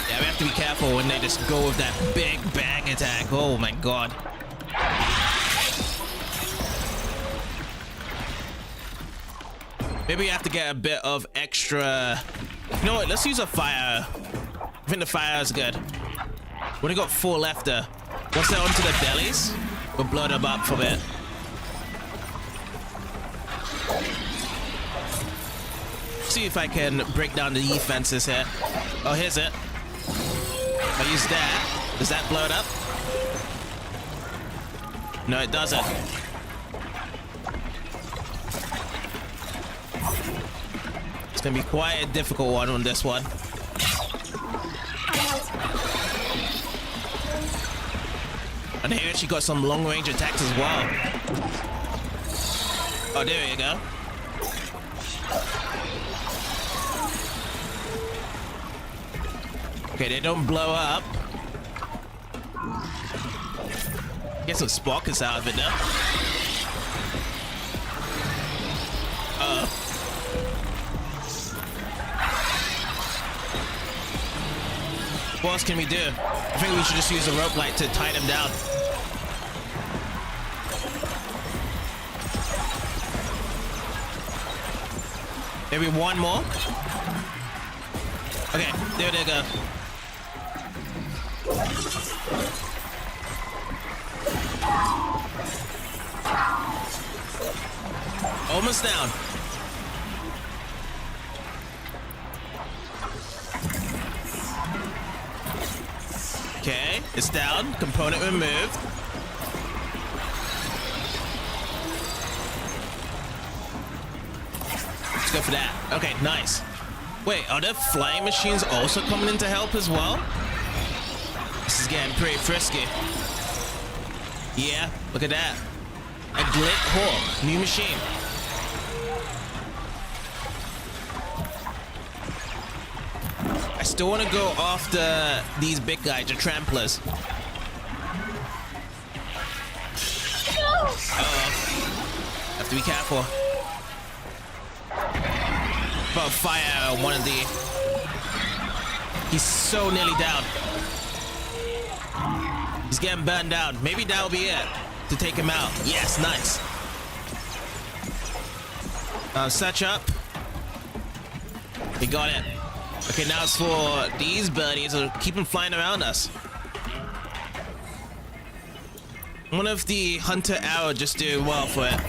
Yeah, we have to be careful when they just go with that big bang attack. Oh my god. Maybe we have to get a bit of extra. You know what? Let's use a fire. I think the fire is good. We only got 4 left there. Once they're onto the bellies, we'll blow them up for a bit. See if I can break down the defenses here. Oh, here's it. If I use that, does that blow it up? No, it doesn't. It's gonna be quite a difficult one on this one. And he actually got some long-range attacks as well. Oh, there you go. Okay, they don't blow up. Get some sparkers out of it now. What else can we do? I think we should just use a rope light to tie them down. Maybe one more? Okay, there they go. almost down. Okay, it's down. Component removed. Let's go for that. Okay, nice. Wait, are there flying machines also coming in to help as well? This is getting pretty frisky. Yeah, look at that. A Glit Hawk, new machine. I still want to go after these big guys, the tramplers. Uh-oh. Have to be careful. About fire on one of the... He's so nearly down. He's getting burned down. Maybe that'll be it to take him out. Yes, nice. Satch up. We got it. Okay, now it's for these birdies to keep them flying around us. I wonder if the hunter arrow just do well for it.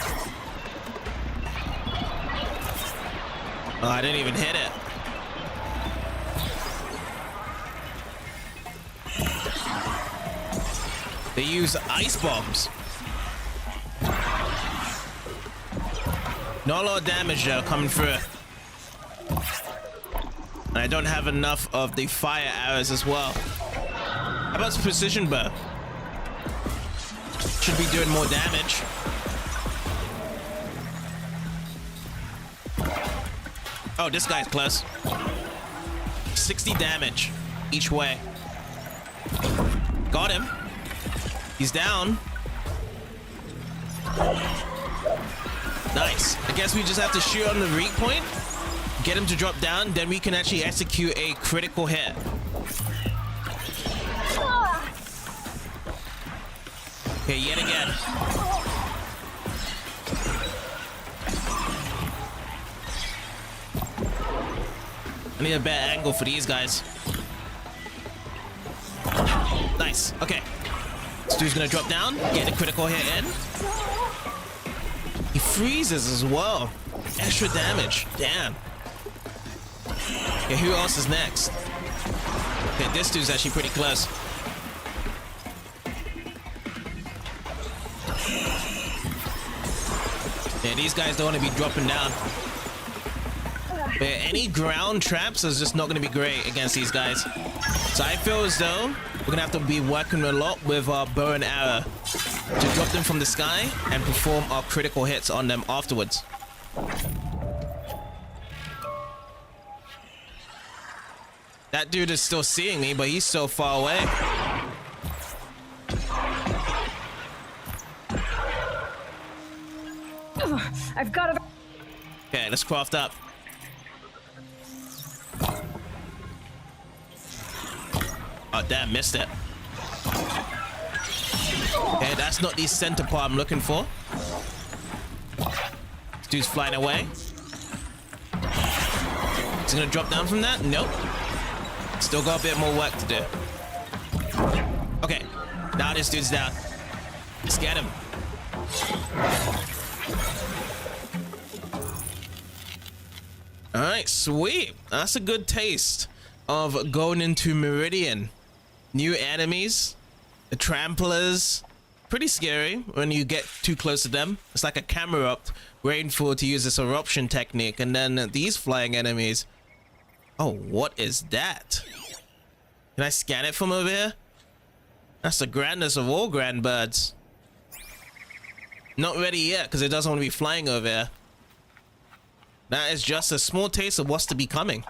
Oh, I didn't even hit it. They use ice bombs. Not a lot of damage though coming through. And I don't have enough of the fire arrows as well. How about precision bow? Should be doing more damage. Oh, this guy's close. 60 damage each way. Got him. He's down. Nice. I guess we just have to shoot on the weak point, get him to drop down, then we can actually execute a critical hit. Okay, yet again. I need a better angle for these guys. Nice. Okay. This dude's gonna drop down, get a critical hit in. He freezes as well. Extra damage. Damn. Okay, who else is next? Okay, this dude's actually pretty close. Yeah, these guys don't want to be dropping down. But any ground traps is just not going to be great against these guys. So I feel as though we're going to have to be working a lot with our bow and arrow to drop them from the sky and perform our critical hits on them afterwards. That dude is still seeing me, but he's so far away. I've got to... Okay, let's craft up. Oh, damn, missed it. Okay, that's not the center part I'm looking for. This dude's flying away. Is he gonna drop down from that? Nope. Still got a bit more work to do. Okay, now this dude's down. Let's get him. Alright, sweet. That's a good taste of going into Meridian. New enemies, the tramplers. Pretty scary when you get too close to them. It's like a camera up waiting for to use this eruption technique. And then these flying enemies. Oh, what is that? Can I scan it from over here? That's the grandest of all grand birds. Not ready yet because it doesn't want to be flying over here. That is just a small taste of what's to be coming.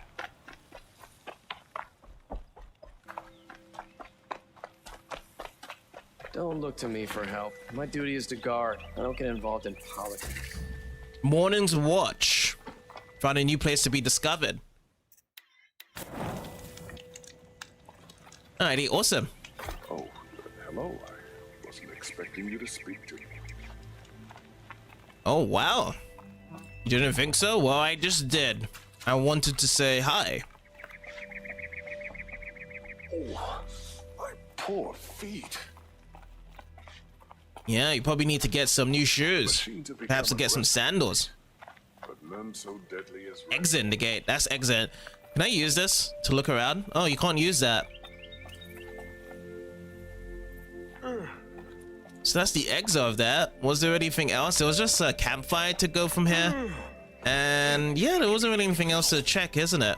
Don't look to me for help. My duty is to guard. I don't get involved in politics. Morning's watch. Found a new place to be discovered. Alrighty, awesome. Oh, hello. I wasn't expecting you to speak to me. Oh, wow. You didn't think so? Well, I just did. I wanted to say hi. Oh, my poor feet. Yeah, you probably need to get some new shoes. Perhaps to get some sandals. but none so deadly as Exit in the gate. That's exit. Can I use this to look around? Oh, you can't use that. So that's the exit of that. Was there anything else? There was just a campfire to go from here. And yeah, there wasn't really anything else to check, isn't it?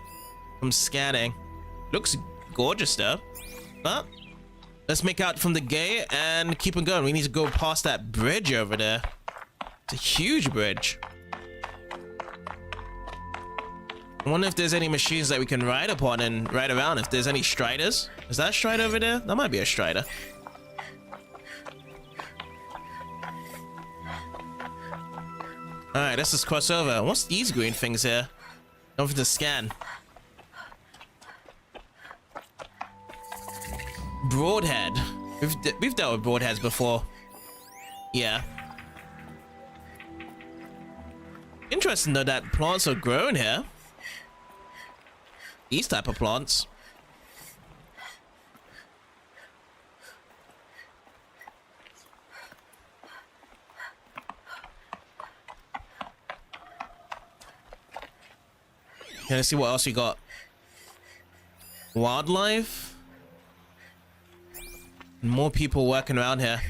From scanning. Looks gorgeous though. But let's make out from the gate and keep on going. We need to go past that bridge over there. It's a huge bridge. I wonder if there's any machines that we can ride upon and ride around. If there's any striders. Is that a strider over there? That might be a strider. Alright, let's just cross over. What's these green things here? Over to scan. Broadhead. We've dealt with broadheads before. Yeah. Interesting though that plants are growing here. These type of plants. Okay, let's see what else we got. Wildlife. More people working around here.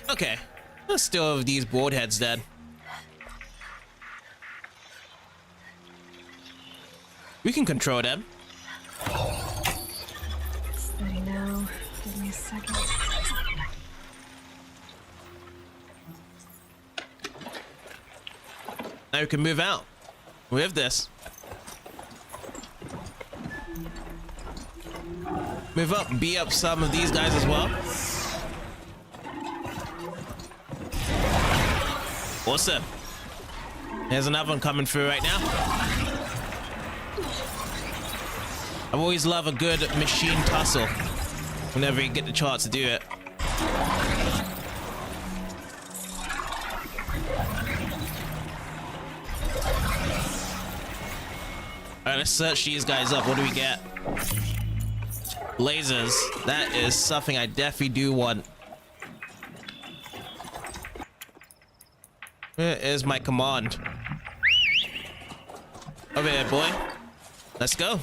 Okay. Let's still have these broadheads then. We can control them. Steady now. Give me a second. Now we can move out. With this. Move up, beat up some of these guys as well. Awesome. There's another one coming through right now. I always love a good machine tussle whenever you get the chance to do it. Alright, let's search these guys up. What do we get? Lasers. That is something I definitely do want. Where is my command? Over here, boy. Let's go.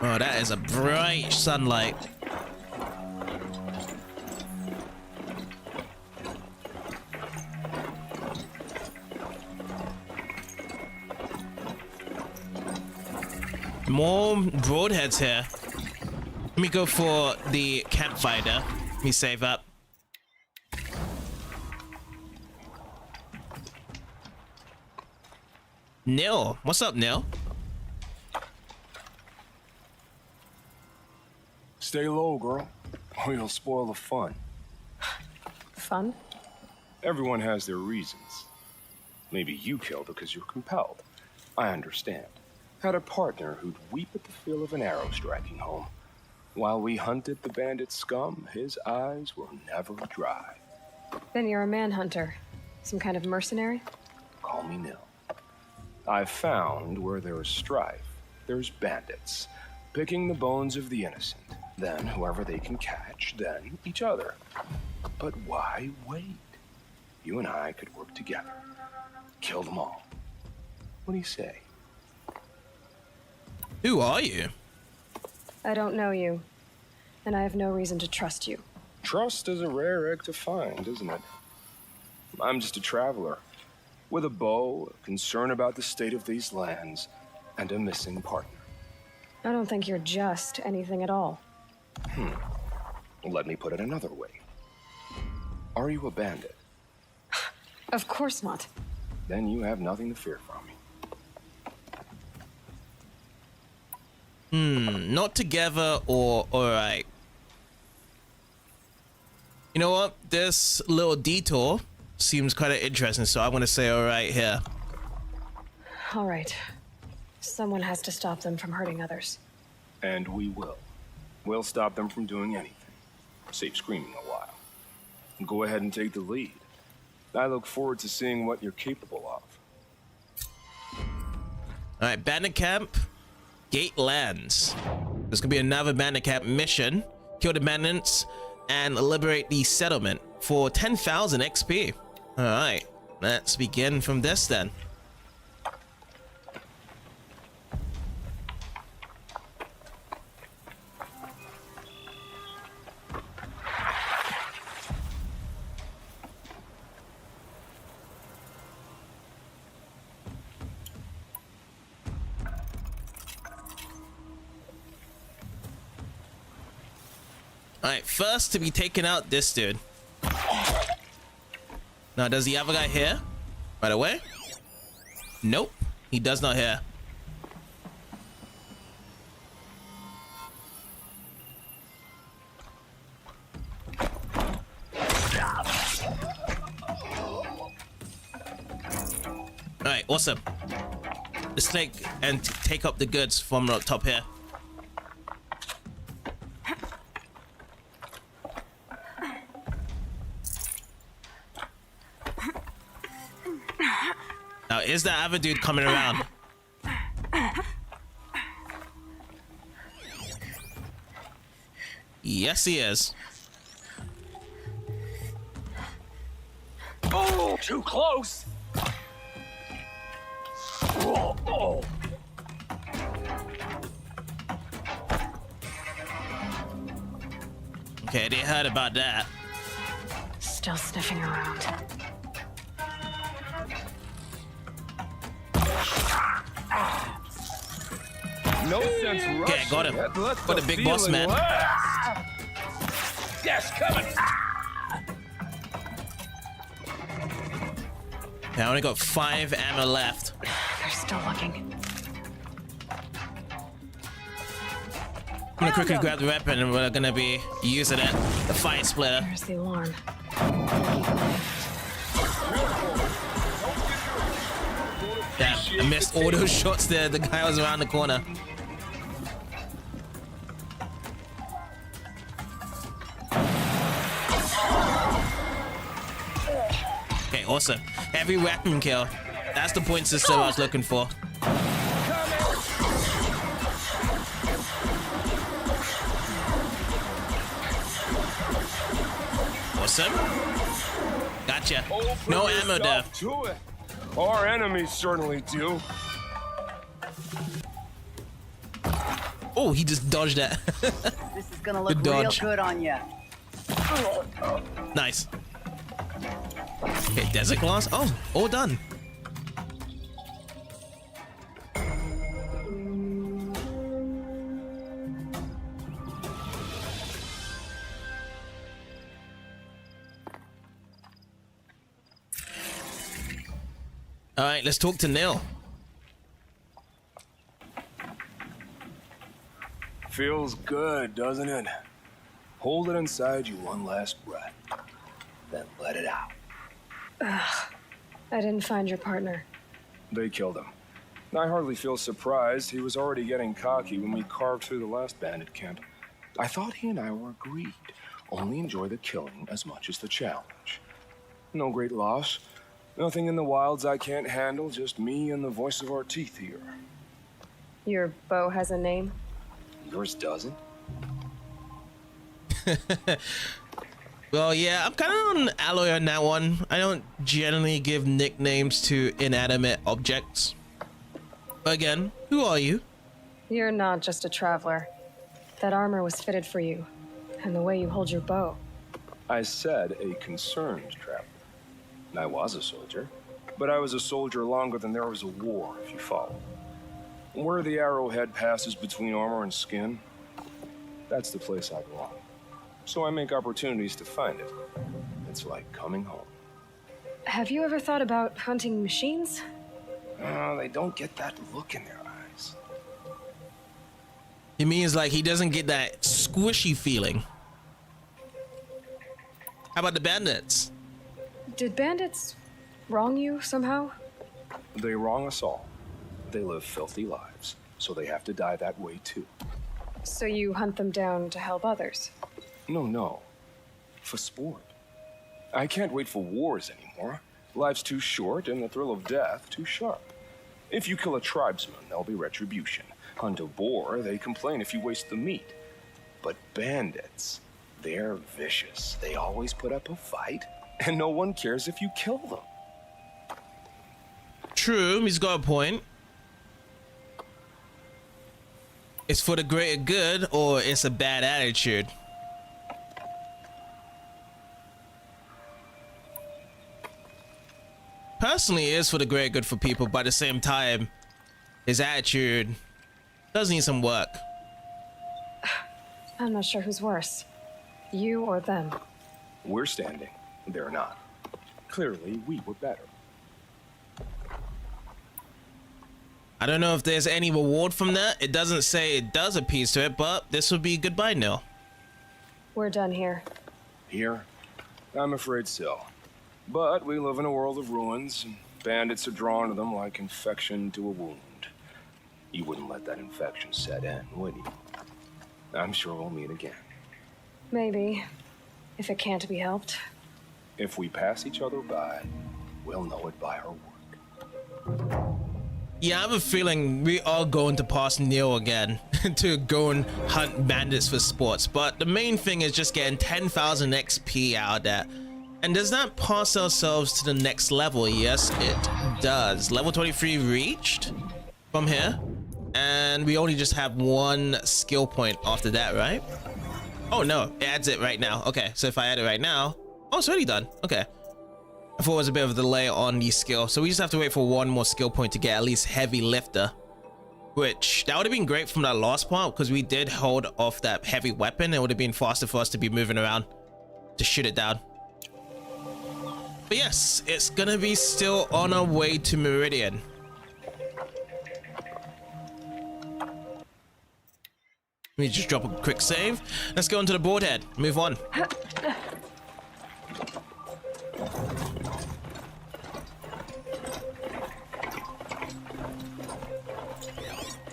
Oh, that is a bright sunlight. More broadheads here. Let me go for the campfire. Let me save up. Nil. What's up, Nil? Stay low, girl, or you'll spoil the fun. Fun? Everyone has their reasons. Maybe you killed because you're compelled. I understand. Had a partner who'd weep at the feel of an arrow striking home. While we hunted the bandit scum, his eyes were never dry. Then you're a manhunter. Some kind of mercenary? Call me Nil. I've found where there is strife, there's bandits, picking the bones of the innocent. Then whoever they can catch, then each other. But why wait? You and I could work together. Kill them all. What do you say? Who are you? I don't know you, and I have no reason to trust you. Trust is a rare egg to find, isn't it? I'm just a traveler, with a bow, a concern about the state of these lands, and a missing partner. I don't think you're just anything at all. Let me put it another way. Are you a bandit? Of course not. Then you have nothing to fear from me. Not together or alright. You know what? This little detour seems kind of interesting, so I'm gonna say alright here. All right. Someone has to stop them from hurting others. And we will. We'll stop them from doing anything. Save screaming a while. Go ahead and take the lead. I look forward to seeing what you're capable of. Alright, bandit camp. Gate lands. There's gonna be another bandit camp mission. Kill the bandits and liberate the settlement for 10,000 XP. All right, let's begin from this then. Alright, first to be taking out this dude. Now, does the other guy hear? Right away? Nope, he does not hear. Alright, awesome. Let's take and take up the goods from up top here. Now, is that other dude coming around? Yes, he is. Oh, too close. Oh. Okay, they heard about that. Still sniffing around. No sense rushing. Okay, got him. Let Got the big boss man. last. Yes, coming. Okay, I only got 5 ammo left. They're still looking. I'm gonna quickly grab the weapon and we're gonna be using it. The fire splitter. There's the alarm. Damn, I missed all those shots there. The guy was around the corner. Okay, awesome. Heavy weapon kill. That's the point system I was looking for. Awesome. Gotcha. No ammo though. To it. Our enemies certainly do. Oh, he just dodged that. This is gonna look Good real dodge. good on you. Nice. Okay, desert glass. Oh, all done. All right, let's talk to Neil. Feels good, doesn't it? Hold it inside you one last breath, then let it out. I didn't find your partner. They killed him. I hardly feel surprised. He was already getting cocky when we carved through the last bandit camp. I thought he and I were agreed. Only enjoy the killing as much as the challenge. No great loss. Nothing in the wilds I can't handle, just me and the voice of our teeth here. Your bow has a name? Yours doesn't? Well, yeah, I'm kind of on Alloy on that one. I don't generally give nicknames to inanimate objects. Again, who are you? You're not just a traveler. That armor was fitted for you, and the way you hold your bow. I said a concerned traveler. I was a soldier, but I was a soldier longer than there was a war, if you follow. Where the arrowhead passes between armor and skin, that's the place I belong. So I make opportunities to find it. It's like coming home. Have you ever thought about hunting machines? They don't get that look in their eyes. It means like he doesn't get that squishy feeling. How about the bandits? Did bandits wrong you somehow? They wrong us all. They live filthy lives, so they have to die that way too. So you hunt them down to help others? No. For sport. I can't wait for wars anymore. Life's too short and the thrill of death too sharp. If you kill a tribesman, there'll be retribution. Hunt a boar, they complain if you waste the meat. But bandits, they're vicious. They always put up a fight, and no one cares if you kill them. True, he's got a point. It's for the greater good, or it's a bad attitude. Personally, it is for the greater good for people, but at the same time, his attitude does need some work. I'm not sure who's worse, you or them. We're standing. They're not. Clearly, we were better. I don't know if there's any reward from that. It doesn't say it does a piece to it, but this would be goodbye, Nil. We're done here. Here? I'm afraid so. But we live in a world of ruins, and bandits are drawn to them like infection to a wound. You wouldn't let that infection set in, would you? I'm sure we'll meet again. Maybe, if it can't be helped. If we pass each other by, we'll know it by our work. Yeah, I have a feeling we are going to pass Neil again to go and hunt bandits for sports. But the main thing is just getting 10,000 XP out of that. And does that pass ourselves to the next level? Yes, it does. Level 23 reached from here. And we only just have one skill point after that, right? Oh no, it adds it right now. Okay, so if I add it right now, oh, it's already done. Okay. I thought it was a bit of a delay on the skill, so we just have to wait for one more skill point to get at least heavy lifter, which that would have been great from that last part because we did hold off that heavy weapon. It would have been faster for us to be moving around to shoot it down. But yes, it's gonna be still on our way to Meridian. Let me just drop a quick save. Let's go into the board head. Move on.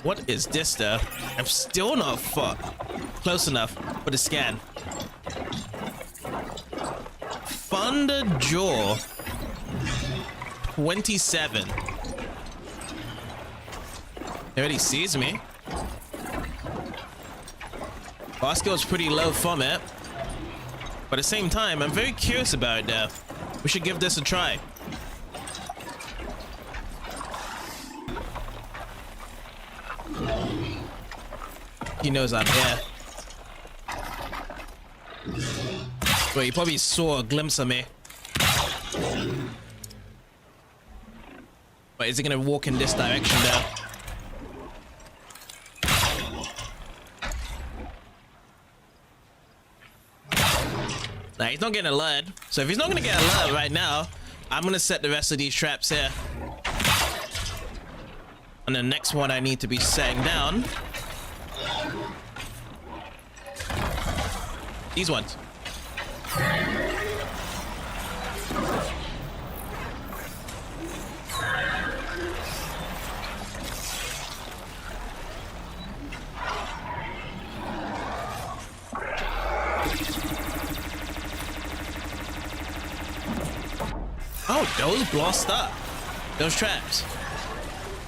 What is this though? I'm still not close enough for the scan. Thunder Jaw 27. He already sees me. Our skill's pretty low from it. But at the same time, I'm very curious about it though. We should give this a try. He knows I'm here. Wait, he probably saw a glimpse of me. Wait, is he gonna walk in this direction though? Nah, he's not getting alert. So if he's not gonna get alert right now, I'm gonna set the rest of these traps here. And the next one I need to be setting down. These ones. Oh, those blast up. Those traps.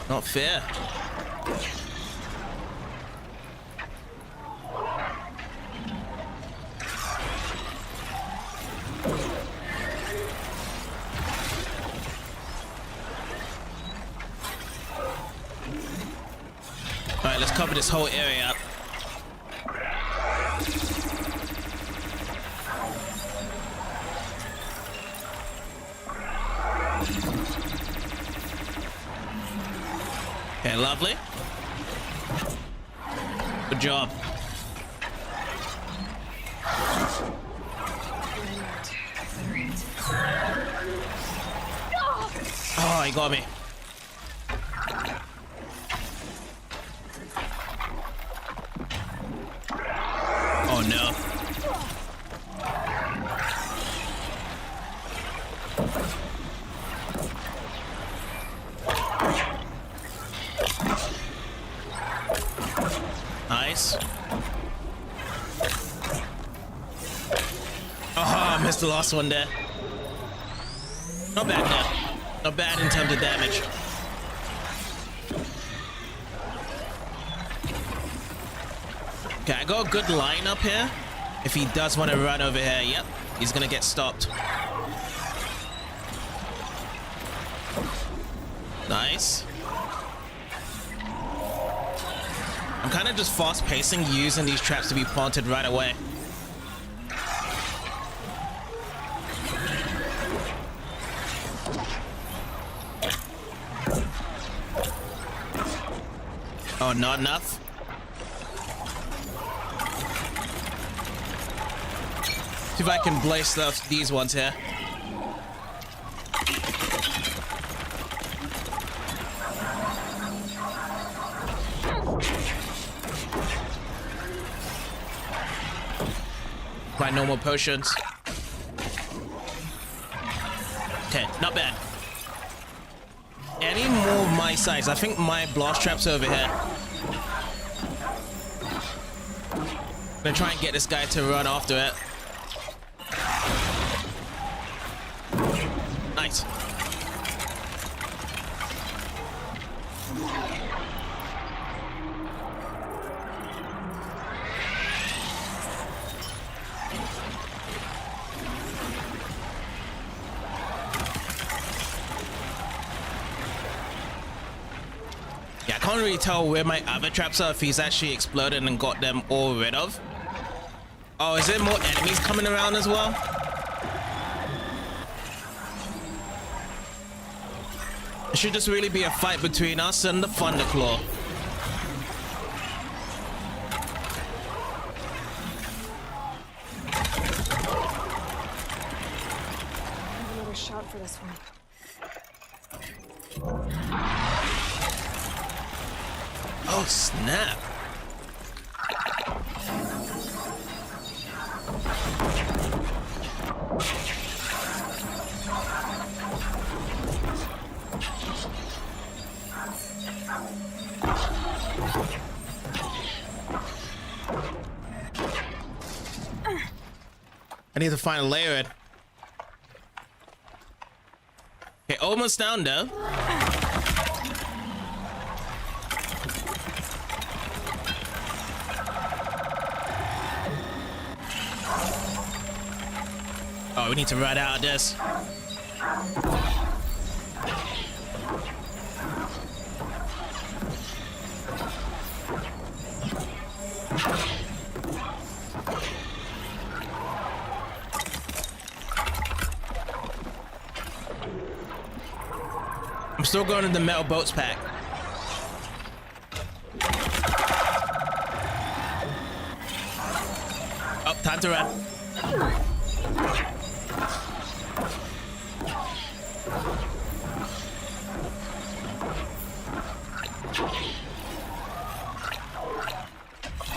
Not fair. Alright, let's cover this whole area up. Okay, lovely. Good job. Oh, he got me. Oh no. Nice. Oh, I missed the last one there. Not bad though. Not bad in terms of damage. Okay, I got a good line up here. If he does want to run over here, yep, he's gonna get stopped. Nice. I'm kind of just fast pacing, using these traps to be planted right away. Oh, not enough. See if I can blaze these ones here. My normal potions. Okay, not bad. Any more of my size? I think my blast trap's over here. I'm gonna try and get this guy to run after it. Nice. Yeah, I can't really tell where my other traps are, if he's actually exploded and got them all rid of. Oh, is there more enemies coming around as well? It should just really be a fight between us and the Thunderclaw. I have another shot for this one. Oh, snap. I need to find a layer in. Okay, almost down though. Oh, we need to ride out of this. I'm still going to the metal boats pack. Oh, time to run.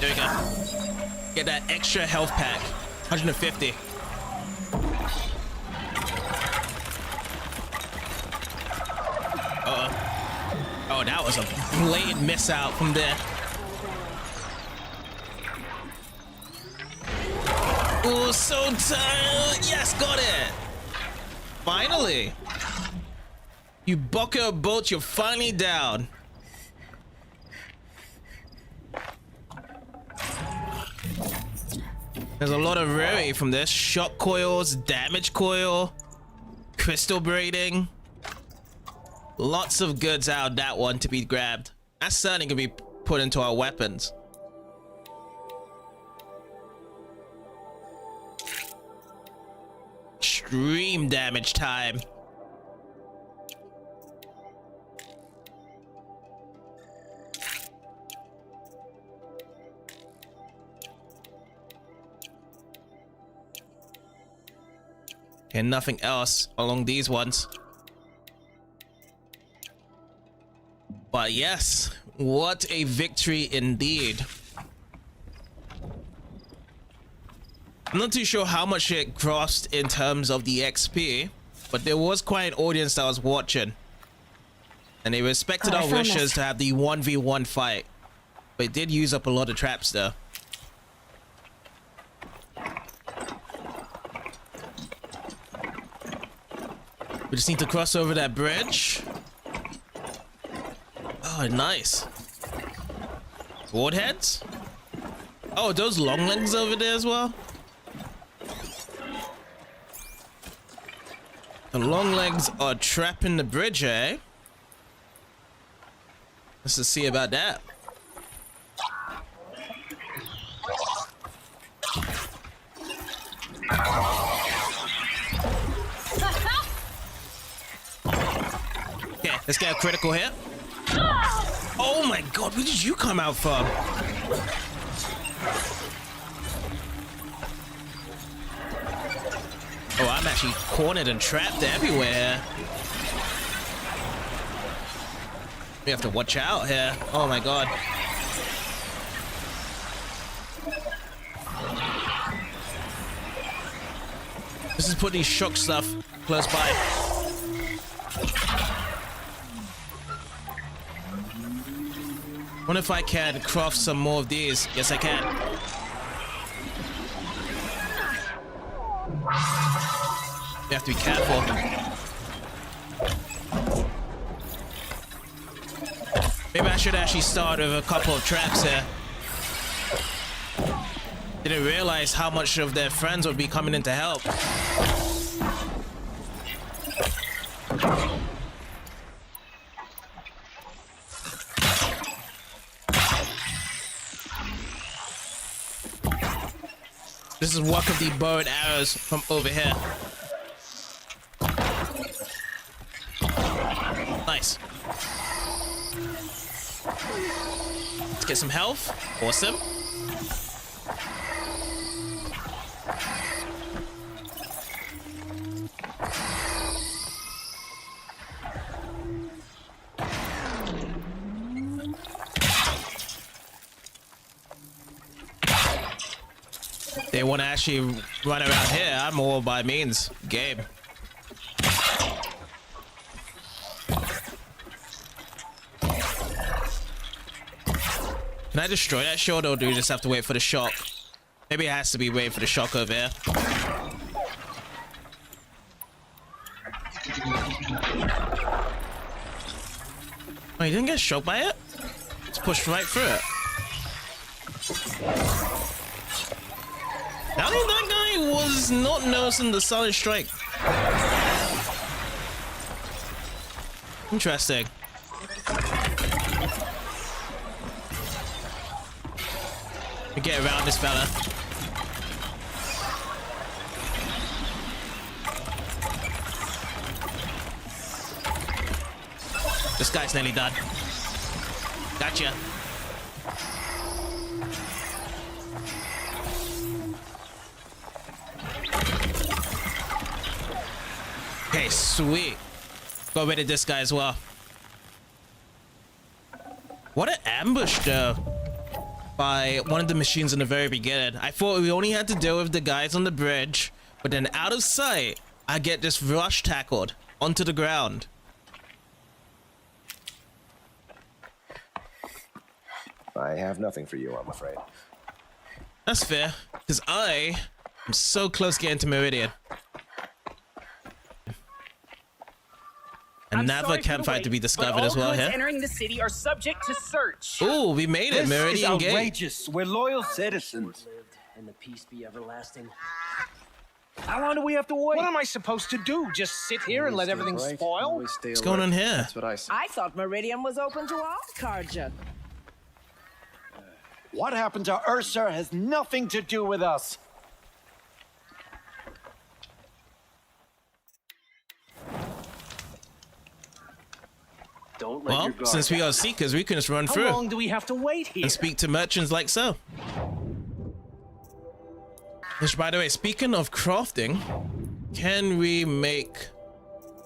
There we go. Get that extra health pack. 150. Oh, that was a blatant miss out from there. Oh, so tired. Yes, got it. Finally. You bucket of boats, you're finally down. There's a lot of rarity from this. Shock coils, damage coil, crystal braiding. Lots of goods out of that one to be grabbed. That's certainly gonna be put into our weapons. Extreme damage time. And nothing else along these ones. But yes, what a victory indeed. I'm not too sure how much it crossed in terms of the XP, but there was quite an audience that was watching. And they respected our wishes to have the 1v1 fight. But it did use up a lot of traps though. We just need to cross over that bridge. Oh, nice. Sword heads? Oh, those long legs over there as well? The long legs are trapping the bridge, eh? Let's just see about that. Okay, let's get a critical hit. Oh my god, where did you come out from? Oh, I'm actually cornered and trapped everywhere. We have to watch out here. Oh my god. This is put these shock stuff close by. Wonder if I can craft some more of these. Yes, I can. You have to be careful. Maybe I should actually start with a couple of traps here. Didn't realize how much of their friends would be coming in to help. This is work of the bow and arrows from over here. Nice. Let's get some health. Awesome. They want to actually run around here. I'm all by means game. Can I destroy that shield, or do we just have to wait for the shock? Maybe it has to be waiting for the shock over here. Oh, you didn't get shocked by it? It's pushed right through it. I think that guy was not noticing the solid strike. Interesting. We get around this fella. This guy's nearly done. Gotcha. Okay, sweet. Got rid of this guy as well. What an ambush, though, by one of the machines in the very beginning. I thought we only had to deal with the guys on the bridge, but then out of sight, I get this rush tackled onto the ground. I have nothing for you, I'm afraid. That's fair, because I am so close getting to Meridian. Another campfire to be discovered as well here. Entering the city are subject to search. Ooh, we made it, Meridian Gate. Outrageous. We're loyal citizens. And the peace be everlasting. How long do we have to wait? What am I supposed to do? Just sit here and let everything spoil? What's going on here? That's what I said. I thought Meridian was open to all Carja. What happened to Ursa has nothing to do with us. Don't let Well, your guard since we down. are seekers, we can just run How through long do we have to wait here? and speak to merchants like so. Which, by the way, speaking of crafting, can we make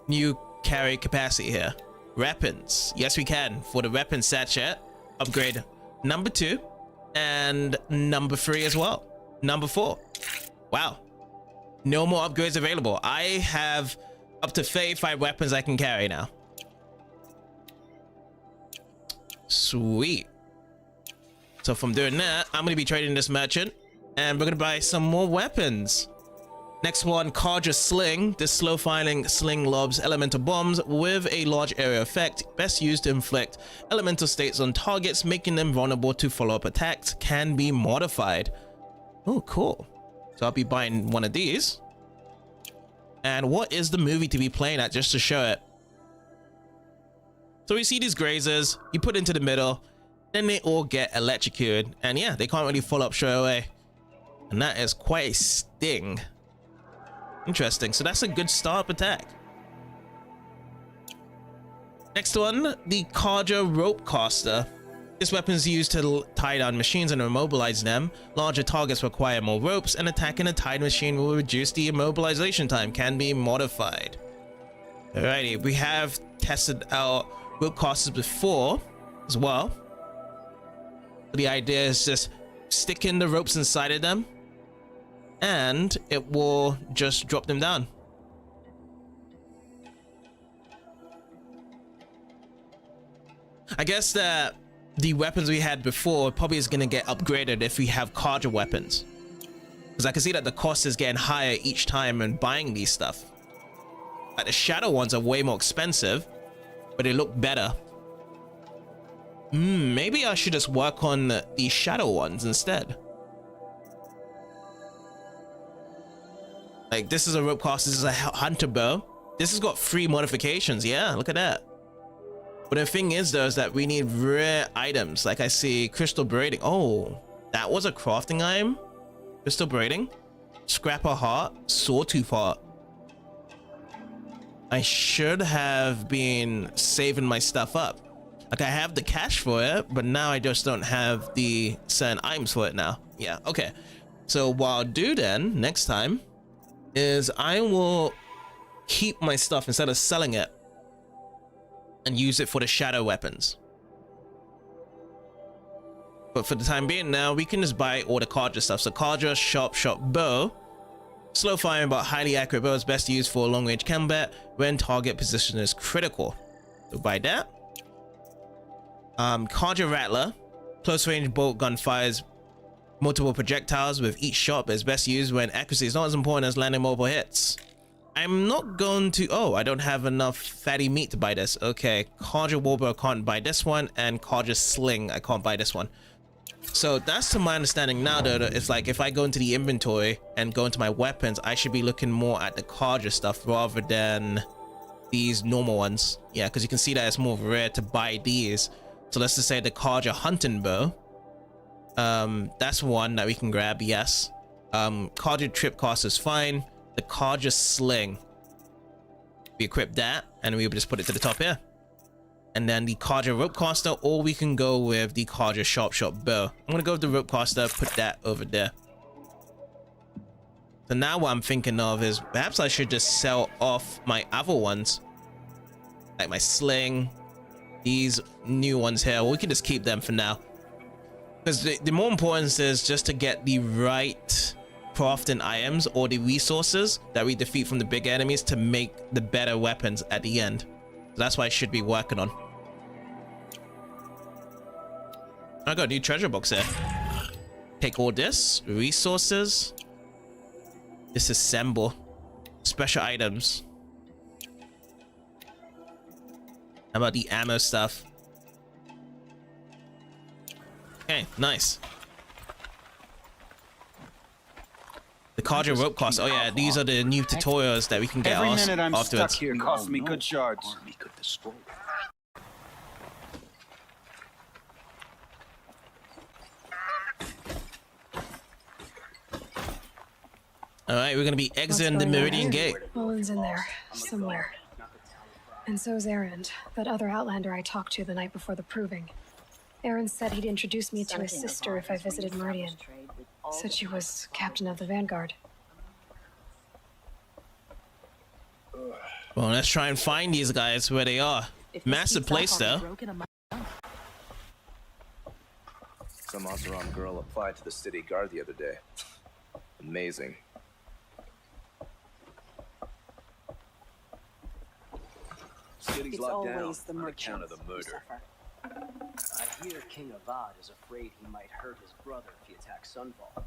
new carry capacity here? Weapons. Yes, we can. For the weapon sachet, upgrade number 2 and number 3 as well. Number 4. Wow. No more upgrades available. I have up to 35 weapons I can carry now. Sweet. So from doing that, I'm going to be trading this merchant, and we're going to buy some more weapons. Next one, Carja Sling. This slow-firing sling lobs elemental bombs with a large area effect, best used to inflict elemental states on targets, making them vulnerable to follow-up attacks. Can be modified. Oh, cool. So I'll be buying one of these. And what is the movie to be playing at, just to show it? So we see these grazers, you put into the middle, then they all get electrocuted. And yeah, they can't really follow up straight away. And that is quite a sting. Interesting. So that's a good startup attack. Next one, the Carja Rope Caster. This weapon is used to tie down machines and immobilize them. Larger targets require more ropes, and attacking a tied machine will reduce the immobilization time. Can be modified. Alrighty, we have tested out rope casters before as well. The idea is just sticking the ropes inside of them, and it will just drop them down. I guess that the weapons we had before probably is going to get upgraded if we have Carja weapons, because I can see that the cost is getting higher each time in buying these stuff. Like the shadow ones are way more expensive, but they look better. Maybe I should just work on the shadow ones instead. Like, this is a rope caster, this is a hunter bow. This has got 3 modifications. Yeah, look at that. But the thing is, though, is that we need rare items. Like I see crystal braiding. Oh, that was a crafting item. Crystal braiding, scrapper heart, sawtooth heart. I should have been saving my stuff up. Like, I have the cash for it, but now I just don't have the certain items for it now. Yeah, okay. So what I'll do then next time is I will keep my stuff instead of selling it and use it for the shadow weapons. But for the time being now, we can just buy all the Carja stuff. So Carja sharp bow. Slow firing but highly accurate bow is best used for long range combat when target position is critical. So buy that. Carja Rattler. Close range bolt gun fires multiple projectiles with each shot, but is best used when accuracy is not as important as landing multiple hits. I'm not going to... Oh, I don't have enough fatty meat to buy this. Okay, Carja Warbow, I can't buy this one, and Carja Sling, I can't buy this one. So that's to my understanding now, though. It's like if I go into the inventory and go into my weapons, I should be looking more at the Carja stuff rather than these normal ones. Yeah, because you can see that it's more rare to buy these. So let's just say the Carja Hunting Bow. That's one that we can grab, yes. Carja Tripcaster is fine. The Carja Sling, we equip that and we just put it to the top here. And then the Carja Rope Caster, or we can go with the Carja Sharp Bow. I'm gonna go with the Rope Caster, put that over there. So now what I'm thinking of is perhaps I should just sell off my other ones, like my Sling, these new ones here. Well, we can just keep them for now, because the more important is just to get the right crafting items or the resources that we defeat from the big enemies to make the better weapons at the end. So that's what I should be working on. I got a new treasure box here. Take all this resources, disassemble, special items. How about the ammo stuff? Okay, nice. The Carja Rope Caster. Oh yeah, these are the new tutorials that we can get Every minute I'm stuck afterwards. here costs me good shards. Army could destroy it. Alright, we're gonna be exiting the Meridian Gate. Olin's in there, somewhere. And so's Erend, that other Outlander I talked to the night before the proving. Erend said he'd introduce me to his sister if I visited Meridian. Said she was captain of the Vanguard. Well, let's try and find these guys where they are. Massive place though. Some Oseram girl applied to the city guard the other day. Amazing. City's It's locked down always the on account of merchants the who murder. suffer. I hear King Avad is afraid he might hurt his brother if he attacks Sunfall.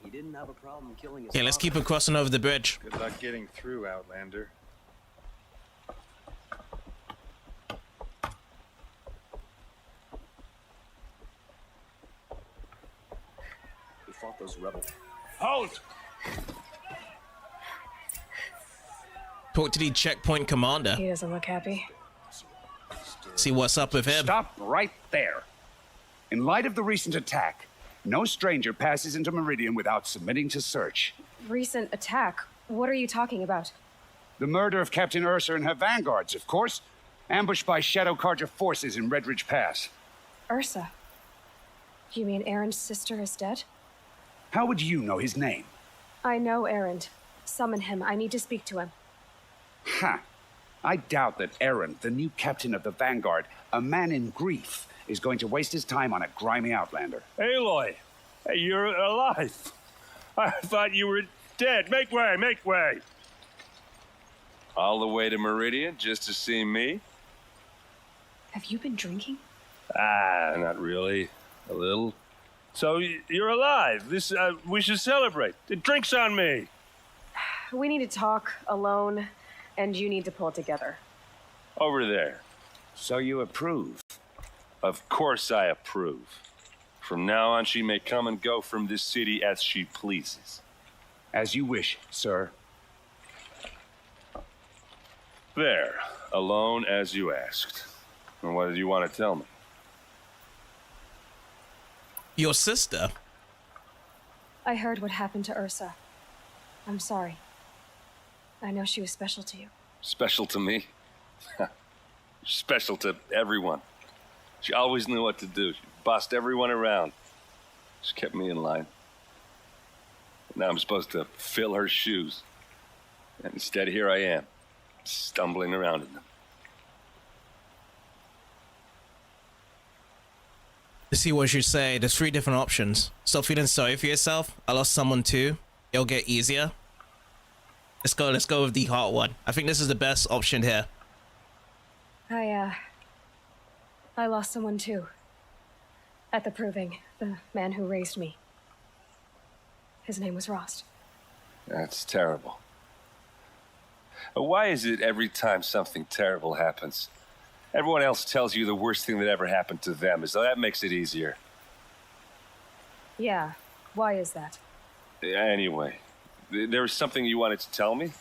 He didn't have a problem killing his Okay, let's father. keep it crossing over the bridge. Good luck getting through, Outlander. We fought those rebels. Halt! Talk to the checkpoint commander. He doesn't look happy. See what's up with him. Stop right there. In light of the recent attack, no stranger passes into Meridian without submitting to search. Recent attack? What are you talking about? The murder of Captain Ursa and her vanguards, of course. Ambushed by Shadow Carja forces in Redridge Pass. Ursa? You mean Aaron's sister is dead? How would you know his name? I know Aaron. Summon him. I need to speak to him. Ha! I doubt that Aaron, the new captain of the Vanguard, a man in grief, is going to waste his time on a grimy outlander. Aloy! Hey, you're alive! I thought you were dead. Make way, make way! All the way to Meridian just to see me? Have you been drinking? Not really. A little. So you're alive. We should celebrate. The drink's on me. We need to talk alone, and you need to pull it together. Over there. So you approve? Of course I approve. From now on, she may come and go from this city as she pleases. As you wish, sir. There. Alone as you asked. And what did you want to tell me? Your sister. I heard what happened to Ursa. I'm sorry. I know she was special to you. Special to me? Special to everyone. She always knew what to do. She bossed everyone around. She kept me in line. Now I'm supposed to fill her shoes. And instead, here I am, stumbling around in them. To see what you say, there's 3 different options. Stop feeling sorry for yourself. I lost someone too. It'll get easier. Let's go with the hard one. I think this is the best option here. I lost someone too. At the Proving, the man who raised me. His name was Rost. That's terrible. But why is it every time something terrible happens, everyone else tells you the worst thing that ever happened to them, as though that makes it easier? Yeah, why is that? Anyway, there was something you wanted to tell me?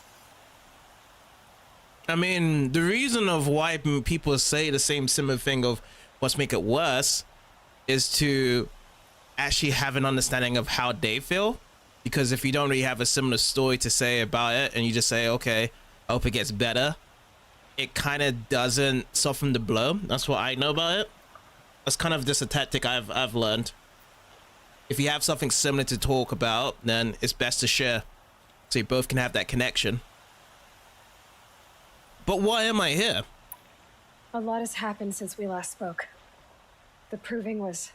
I mean, the reason of why people say the same similar thing of what's make it worse is to actually have an understanding of how they feel. Because if you don't really have a similar story to say about it and you just say, okay, I hope it gets better, it kind of doesn't soften the blow. That's what I know about it. That's kind of just a tactic I've learned. If you have something similar to talk about, then it's best to share so you both can have that connection. But why am I here? A lot has happened since we last spoke. The Proving was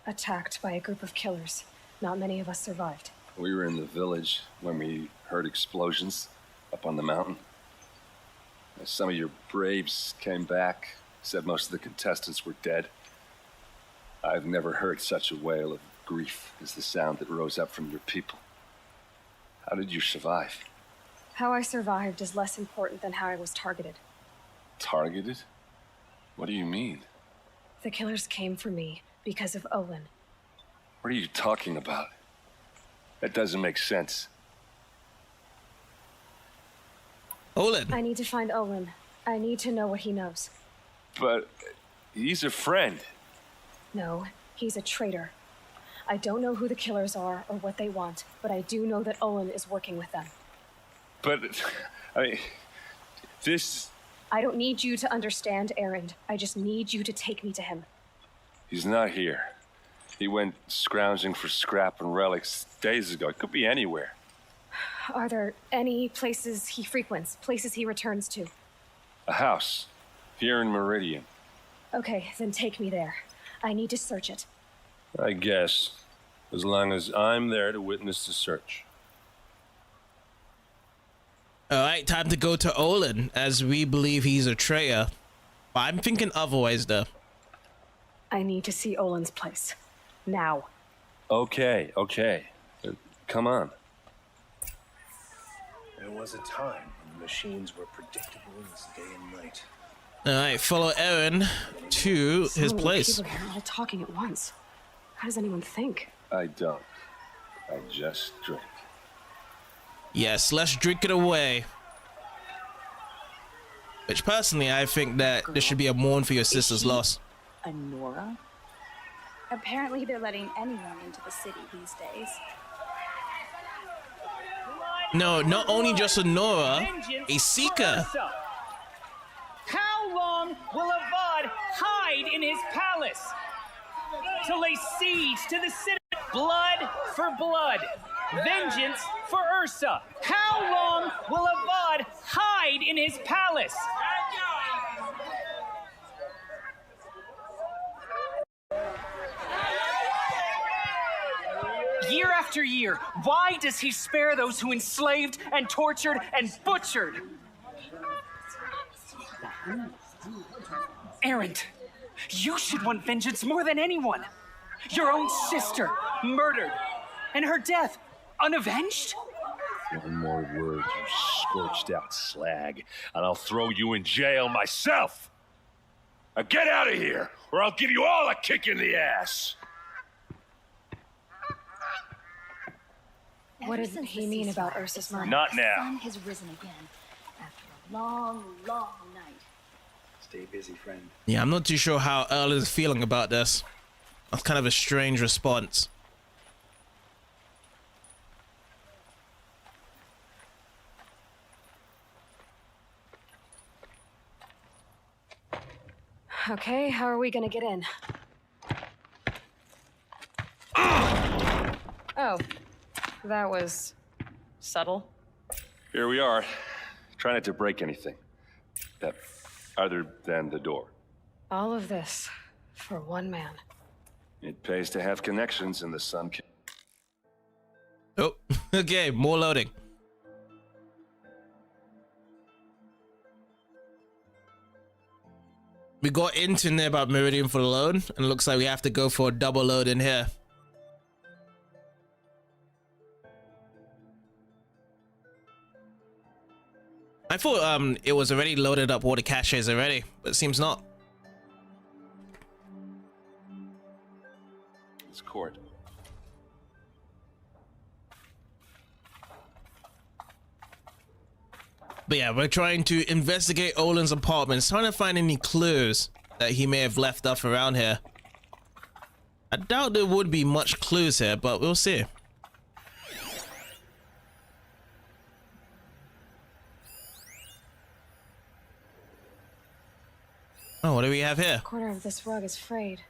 attacked by a group of killers. Not many of us survived. We were in the village when we heard explosions up on the mountain. Some of your braves came back, said most of the contestants were dead. I've never heard such a wail of grief as the sound that rose up from your people. How did you survive? How I survived is less important than how I was targeted. Targeted? What do you mean? The killers came for me because of Olin. What are you talking about? That doesn't make sense. Olin. I need to find Olin. I need to know what he knows. But he's a friend. No, he's a traitor. I don't know who the killers are or what they want, but I do know that Olin is working with them. But, I mean, this... I don't need you to understand, Aaron. I just need you to take me to him. He's not here. He went scrounging for scrap and relics days ago. It could be anywhere. Are there any places he frequents, places he returns to? A house. Here in Meridian. Okay, then take me there. I need to search it. I guess. As long as I'm there to witness the search. Alright, time to go to Olin, as we believe he's a traitor. But I'm thinking otherwise, though. I need to see Olin's place. Now. Okay. Come on. There was a time when the machines were predictable as day and night. All right, follow Aaron to his So many place. people here all talking at once. How does anyone think? I don't. I just drink. Yes, let's drink it away. Which personally, I think that there should be a mourn for your sister's loss. A Nora? Apparently they're letting anyone into the city these days. No, not only just a Nora, a Seeker. How long will Avad hide in his palace? To lay siege to the city. Blood for blood. Vengeance for Ursa. How long will Avad hide in his palace? Year after year, why does he spare those who enslaved and tortured and butchered? Erend, you should want vengeance more than anyone. Your own sister, murdered, and her death, unavenged? One more word, you scorched out slag, and I'll throw you in jail myself! Now get out of here, or I'll give you all a kick in the ass! What does he mean about Ursa's murder? Not The now. sun has risen again after a long, long night. Stay busy, friend. Yeah, I'm not too sure how Earl is feeling about this. That's kind of a strange response. Okay, how are we gonna get in? Oh, that was subtle. Here we are. Try not to break anything. That other than the door. All of this for one man. It pays to have connections in the sun. Oh, okay, more loading. We got into nearby Meridian for the load, and it looks like we have to go for a double load in here. I thought it was already loaded up all the caches already, but it seems not. It's court. But yeah, we're trying to investigate Olin's apartment, trying to find any clues that he may have left off around here. I doubt there would be much clues here, but we'll see. Oh, what do we have here? A corner of this rug is frayed,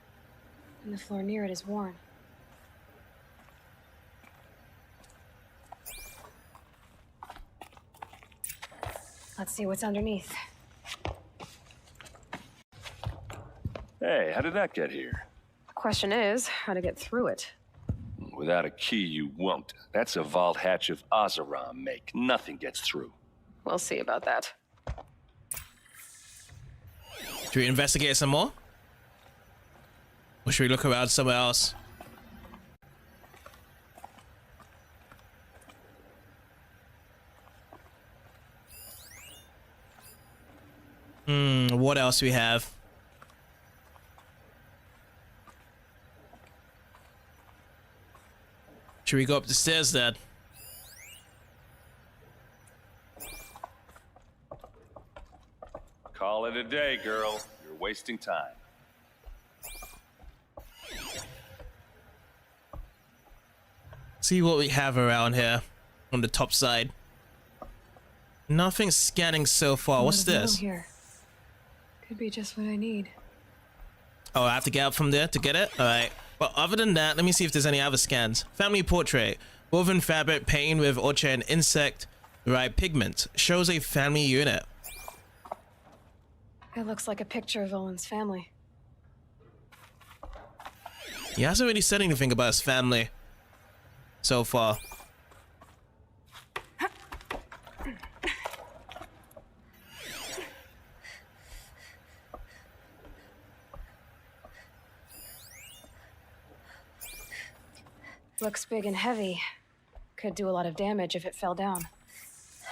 and the floor near it is worn. Let's see what's underneath. Hey, how did that get here? Question is, how to get through it. Without a key, you won't. That's a vault hatch of Oseram make. Nothing gets through. We'll see about that. Should we investigate some more? Or should we look around somewhere else? What else we have? Should we go up the stairs then? Call it a day, girl. You're wasting time. See what we have around here on the top side. Nothing scanning so far. What's this? Here. Could be just what I need. Oh, I have to get up from there to get it? Alright. But other than that, let me see if there's any other scans. Family portrait. Woven fabric painted with orchid and insect derived pigment. Shows a family unit. It looks like a picture of Olin's family. He hasn't really said anything about his family so far. Looks big and heavy. Could do a lot of damage if it fell down.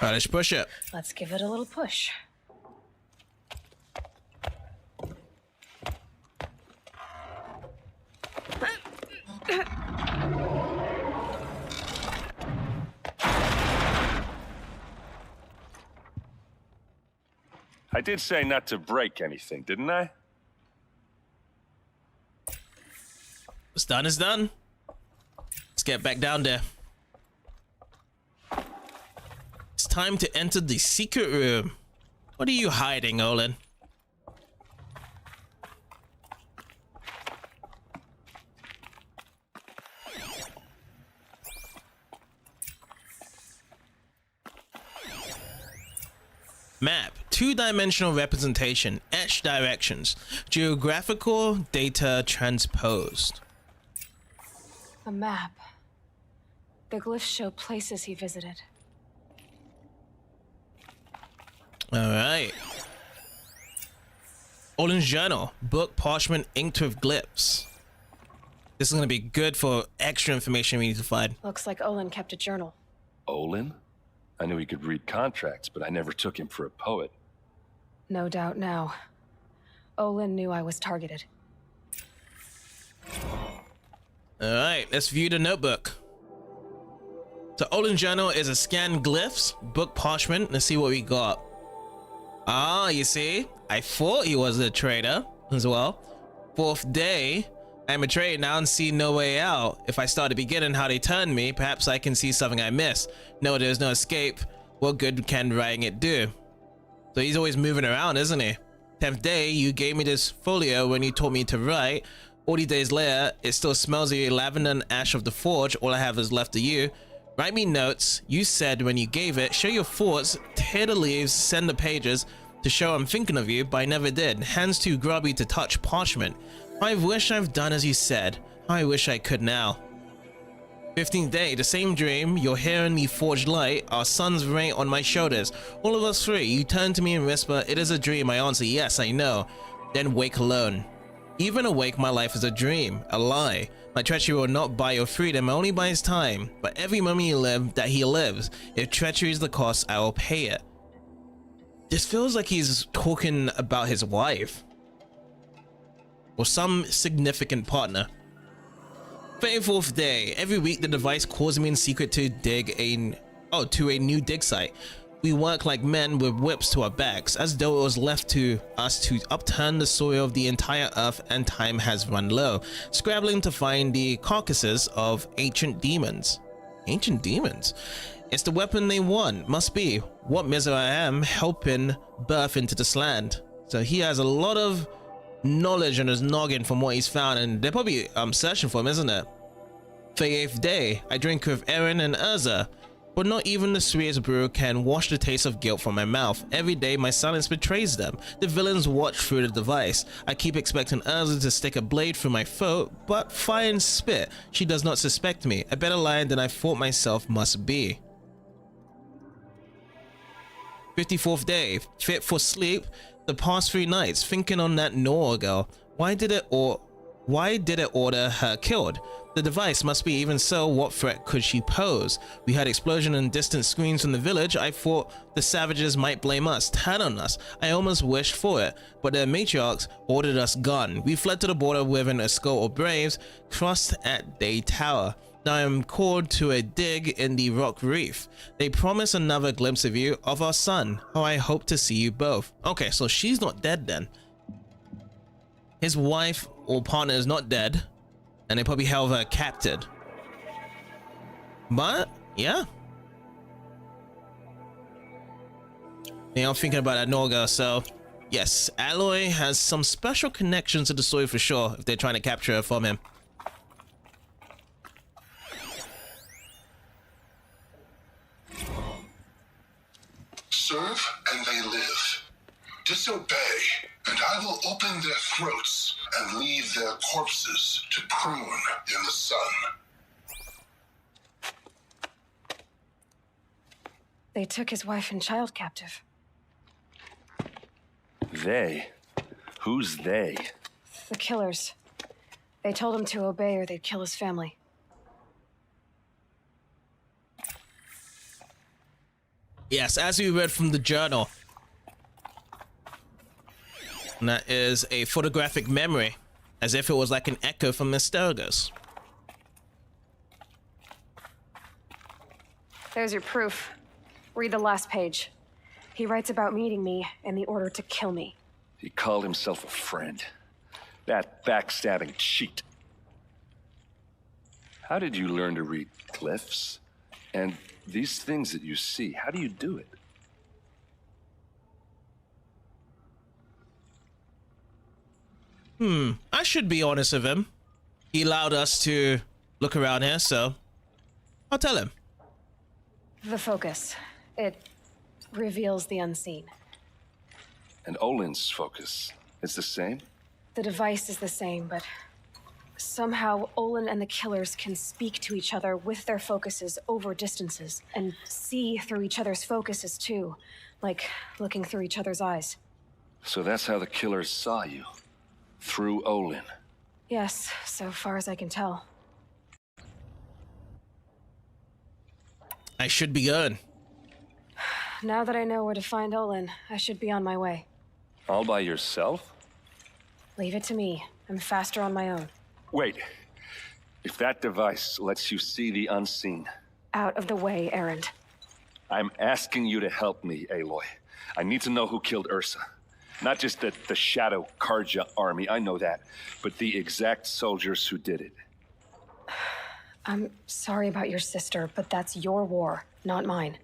All right, let's push it. Let's give it a little push. I did say not to break anything, didn't I? What's done is done. Let's get back down there. It's time to enter the secret room. What are you hiding, Olin? Map, two-dimensional representation, etched directions, geographical data transposed. A map. The glyphs show places he visited. All right. Olin's journal, book, parchment, inked with glyphs. This is going to be good for extra information we need to find. Looks like Olin kept a journal. Olin? I knew he could read contracts, but I never took him for a poet. No doubt now. Olin knew I was targeted. All right, let's view the notebook. So Olin's journal is a scanned glyphs, book, parchment. Let's see what we got. Ah, you see? I thought he was a traitor as well. Fourth day. I'm a traitor now and see no way out. If I start at the beginning how they turned me, perhaps I can see something I missed. No, there's no escape. What good can writing it do? So he's always moving around, isn't he? 10th day, you gave me this folio when you taught me to write. 40 days later, it still smells of your lavender and ash of the forge. All I have is left of you. Write me notes. You said when you gave it, show your thoughts, tear the leaves, send the pages to show I'm thinking of you, but I never did. Hands too grubby to touch parchment. I wish I've done as you said. I wish I could now. 15th day, the same dream. Your hair in me forged light. Our sun's ray on my shoulders. All of us three. You turn to me and whisper, it is a dream. I answer, yes, I know. Then wake alone. Even awake, my life is a dream, a lie. My treachery will not buy your freedom, only buy his time. But every moment you live, that he lives. If treachery is the cost, I will pay it. This feels like he's talking about his wife. Or some significant partner. 34th day. Every week the device calls me in secret to to a new dig site. We work like men with whips to our backs, as though it was left to us to upturn the soil of the entire earth, and time has run low, scrabbling to find the carcasses of ancient demons. Ancient demons? It's the weapon they want, must be. What misery I am, helping birth into this land. So he has a lot of knowledge on his noggin from what he's found, and they're probably searching for him, isn't it? 38th day. I drink with Eren and Urza, but not even the sweetest brew can wash the taste of guilt from my mouth. Every day my silence betrays them. The villains watch through the device. I keep expecting Urza to stick a blade through my throat, but fire and spit. She does not suspect me. A better lion than I thought myself must be. 54th day. Fit for sleep. The past 3 nights, thinking on that Nora girl. Why did it order her killed? The device must be. Even so, what threat could she pose? We had explosion and distant screams from the village. I thought the savages might blame us, turn on us. I almost wished for it, but the matriarchs ordered us gone. We fled to the border with an escort of braves, crossed at Day Tower. Now I am called to a dig in the rock reef. They promise another glimpse of you, of our son. Oh, I hope to see you both. Okay, so she's not dead then. His wife or partner is not dead, and they probably held her captive. But, yeah. Yeah, I'm thinking about that Norga, so yes, Aloy has some special connections to the story for sure, if they're trying to capture her from him. Serve and they live. Disobey, and I will open their throats and leave their corpses to prune in the sun. They took his wife and child captive. They? Who's they? The killers. They told him to obey or they'd kill his family. Yes, as we read from the journal. And that is a photographic memory, as if it was like an echo from Mystergos. There's your proof. Read the last page. He writes about meeting me and the order to kill me. He called himself a friend. That backstabbing cheat. How did you learn to read glyphs? And these things that you see, how do you do it? I should be honest with him. He allowed us to look around here, so I'll tell him. The focus. It reveals the unseen. And Olin's focus is the same? The device is the same, but somehow Olin and the killers can speak to each other with their focuses over distances and see through each other's focuses too, like looking through each other's eyes. So that's how the killers saw you? Through Olin? Yes, so far as I can tell. I should be good. Now that I know where to find Olin, I should be on my way. All by yourself? Leave it to me. I'm faster on my own. Wait. If that device lets you see the unseen... Out of the way, Erend. I'm asking you to help me, Aloy. I need to know who killed Ursa. Not just the Shadow Karja army, I know that, but the exact soldiers who did it. I'm sorry about your sister, but that's your war, not mine.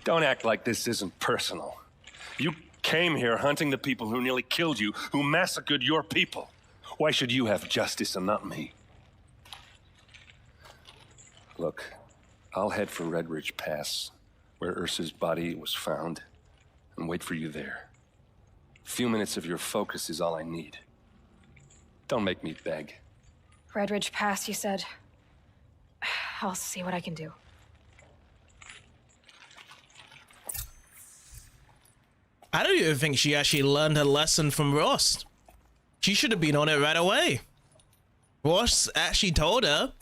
Don't act like this isn't personal. You came here hunting the people who nearly killed you, who massacred your people. Why should you have justice and not me? Look, I'll head for Red Ridge Pass, where Ursa's body was found, and wait for you there. A few minutes of your focus is all I need. Don't make me beg. Red Ridge Pass, you said? I'll see what I can do. I don't even think she actually learned her lesson from Ross. She should have been on it right away. Ross actually told her,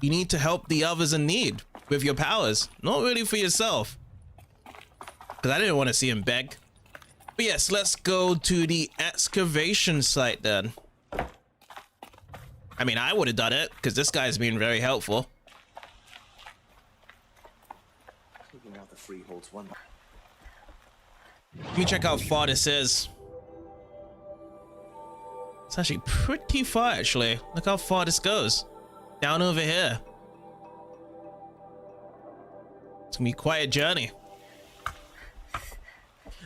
you need to help the others in need with your powers, not really for yourself. Because I didn't want to see him beg. But yes, let's go to the excavation site then. I mean, I would have done it, because this guy's been very helpful. Taking out the freeholds one. Let me check how far this is. It's actually pretty far, actually. Look how far this goes. Down over here. It's gonna be quite a journey.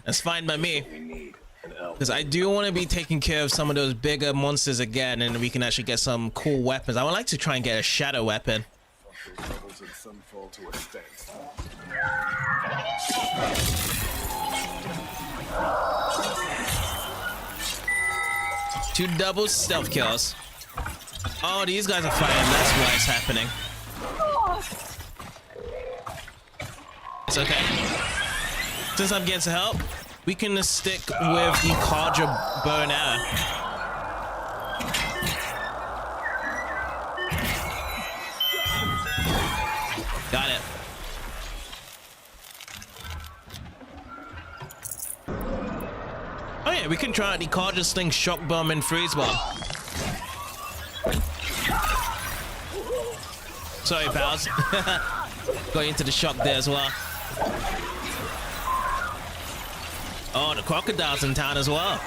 That's fine by me. Because I do want to be taking care of some of those bigger monsters again, and we can actually get some cool weapons. I would like to try and get a shadow weapon. Two double stealth kills. Oh, these guys are fighting. That's why it's happening. It's okay. Since I'm getting some help, we can stick with the Karja bow and arrow. Got it. Oh yeah, we can try out the Karja Sling Shock Bomb and Freeze Bomb. Sorry, pals. Going into the shock there as well. Oh, the crocodile's in town as well.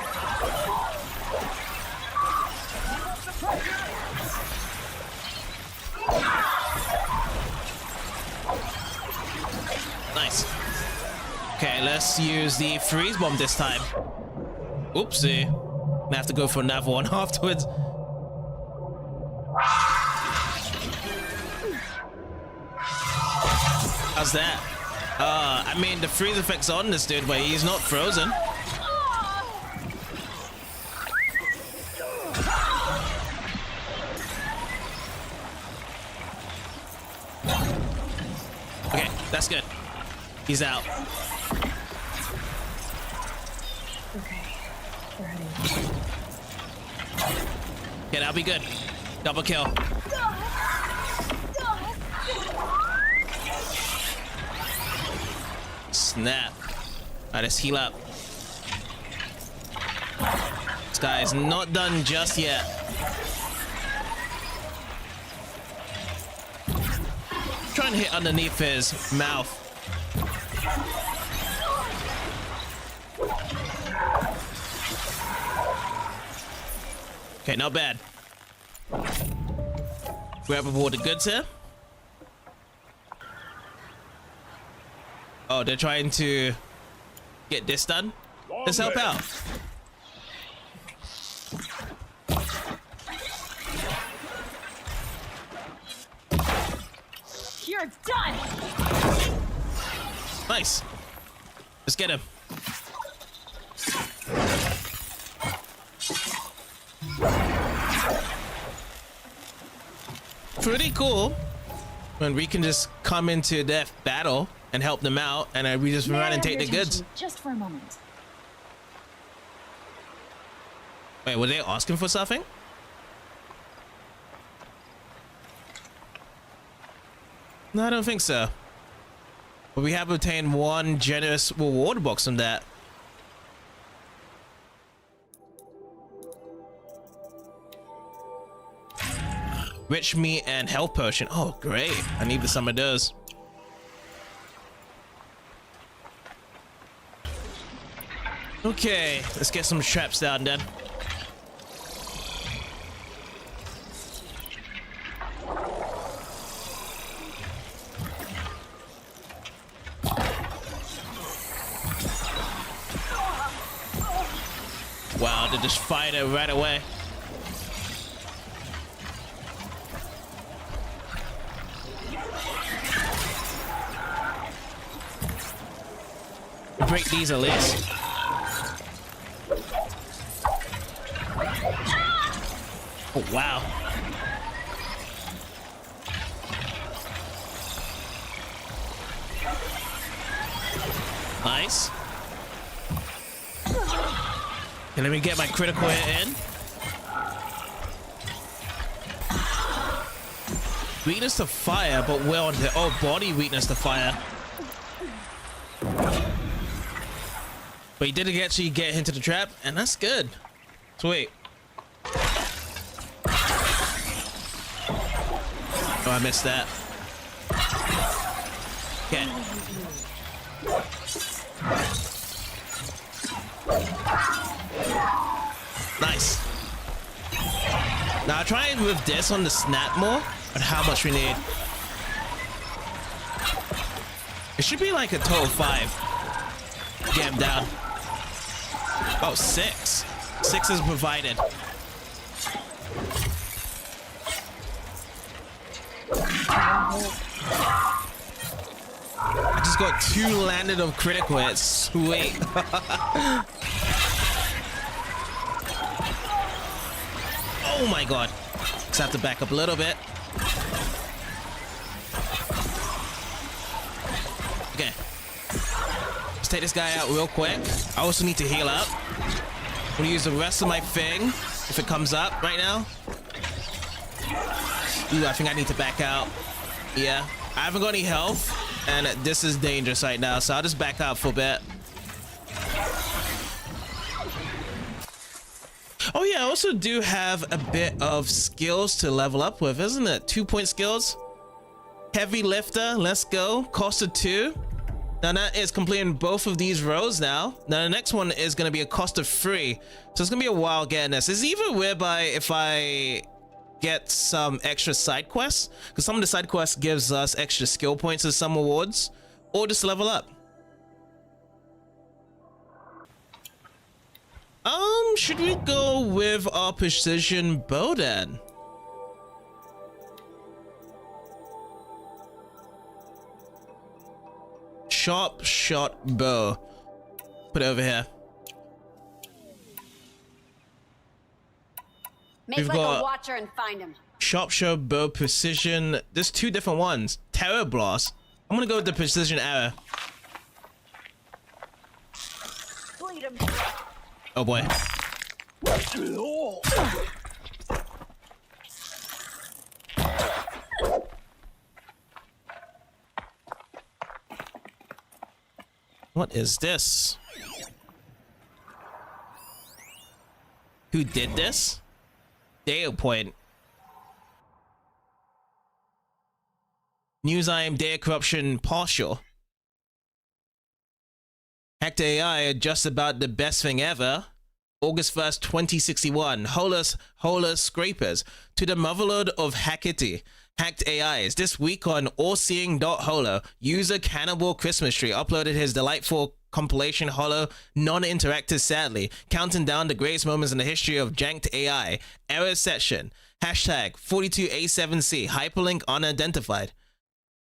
Nice. Okay, let's use the freeze bomb this time. Oopsie. I have to go for another one afterwards. How's that? I mean, the freeze effect's on this dude, but he's not frozen. Okay, that's good. He's out. Okay, we're heading. Okay, that'll be good. Double kill. snap. Alright, let's heal up. This guy is not done just yet. Trying to hit underneath his mouth. Okay, not bad. Grab aboard the goods here. Oh, they're trying to get this done. Let's help out. You're done! Nice. Let's get him. Pretty cool when we can just come into death battle and help them out, and we just run and take the goods. Just for a moment. Wait, were they asking for something? No, I don't think so. But we have obtained one generous reward box from that. Rich meat and health potion. Oh, great. I need some of those. Okay, let's get some traps down then. Wow, they just fight it right away. Break these at least. Oh, wow. Nice. Okay, let me get my critical hit in. Weakness to fire, but we're on the body weakness to fire. But he didn't actually get into the trap, and that's good. Sweet. Oh, I missed that. Okay. Nice. Now I'll try with this on the snap more, but how much we need. It should be like a total 5. Get him down. Oh, 6. 6 is provided. I just got 2 landed of critical hits. Sweet. Oh my god. Just have to back up a little bit. Okay. Let's take this guy out real quick. I also need to heal up. I'm gonna use the rest of my thing if it comes up right now. Ooh, I think I need to back out. Yeah, I haven't got any health, and this is dangerous right now, so I'll just back out for a bit. Oh yeah, I also do have a bit of skills to level up with, isn't it? 2-point skills. Heavy lifter, let's go. Cost of 2. Now that is completing both of these rows now. Now the next one is going to be a cost of 3. So it's going to be a while getting this. It's even whereby if I get some extra side quests, because some of the side quests gives us extra skill points and some rewards, or just level up. Should we go with our precision bow then? Sharp shot bow. Put it over here. Make like a watcher and find him. Sharp shot bow precision. There's 2 different ones. Terror blast. I'm gonna go with the precision arrow. Bleed him. Oh boy. What is this? Who did this? Data point. News IM data corruption partial. Hacked AI just about the best thing ever. August 1st, 2061. Hola scrapers to the motherlode of Hackety. Hacked AIs. This week on allseeing.holo, user Cannibal Christmas Tree uploaded his delightful compilation Holo non-interactive sadly, counting down the greatest moments in the history of janked AI. Error section. Hashtag 42A7C. Hyperlink unidentified.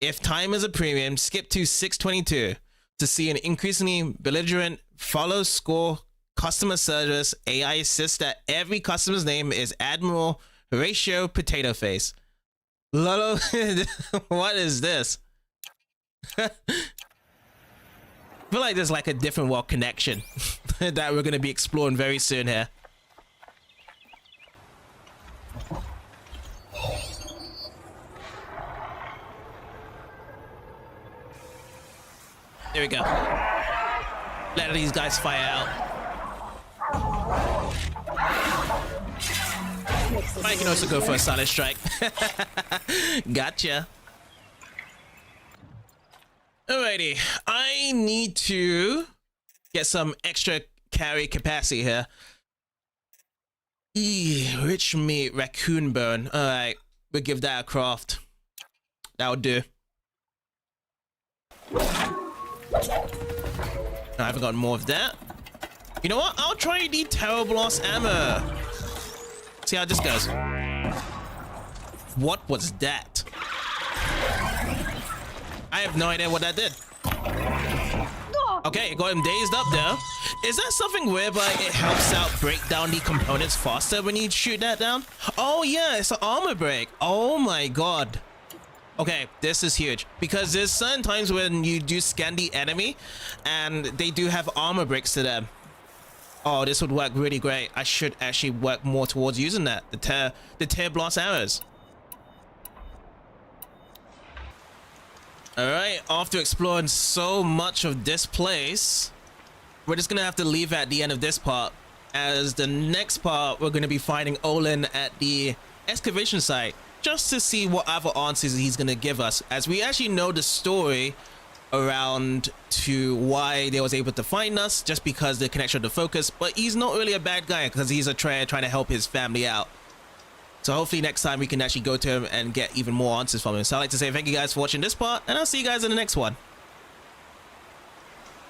If time is a premium, skip to 622 to see an increasingly belligerent follow score customer service AI insists that every customer's name is Admiral Horatio Potato Face. Lolo, what is this? I feel like there's like a different world connection that we're going to be exploring very soon here. There we go. Let these guys fire out. I can also go for a silent strike. Gotcha. Alrighty, I need to get some extra carry capacity here. Rich meat, raccoon bone. Alright, we'll give that a craft. That would do. I haven't got more of that. You know what? I'll try the terrible loss ammo. See how this goes. What was that? I have no idea what that did. Okay, it got him dazed up there. Is that something whereby it helps out break down the components faster when you shoot that down? Oh yeah, it's an armor break. Oh my god. Okay, this is huge because there's certain times when you do scan the enemy and they do have armor breaks to them. Oh, this would work really great. I should actually work more towards using that. The tear blast arrows. Alright, after exploring so much of this place, we're just gonna have to leave at the end of this part. As the next part, we're gonna be finding Olin at the excavation site, just to see what other answers he's gonna give us, as we actually know the story around to why they was able to find us, just because the connection to focus, but he's not really a bad guy because he's a trader trying to help his family out. So hopefully next time we can actually go to him and get even more answers from him. So I'd like to say thank you guys for watching this part, and I'll see you guys in the next one.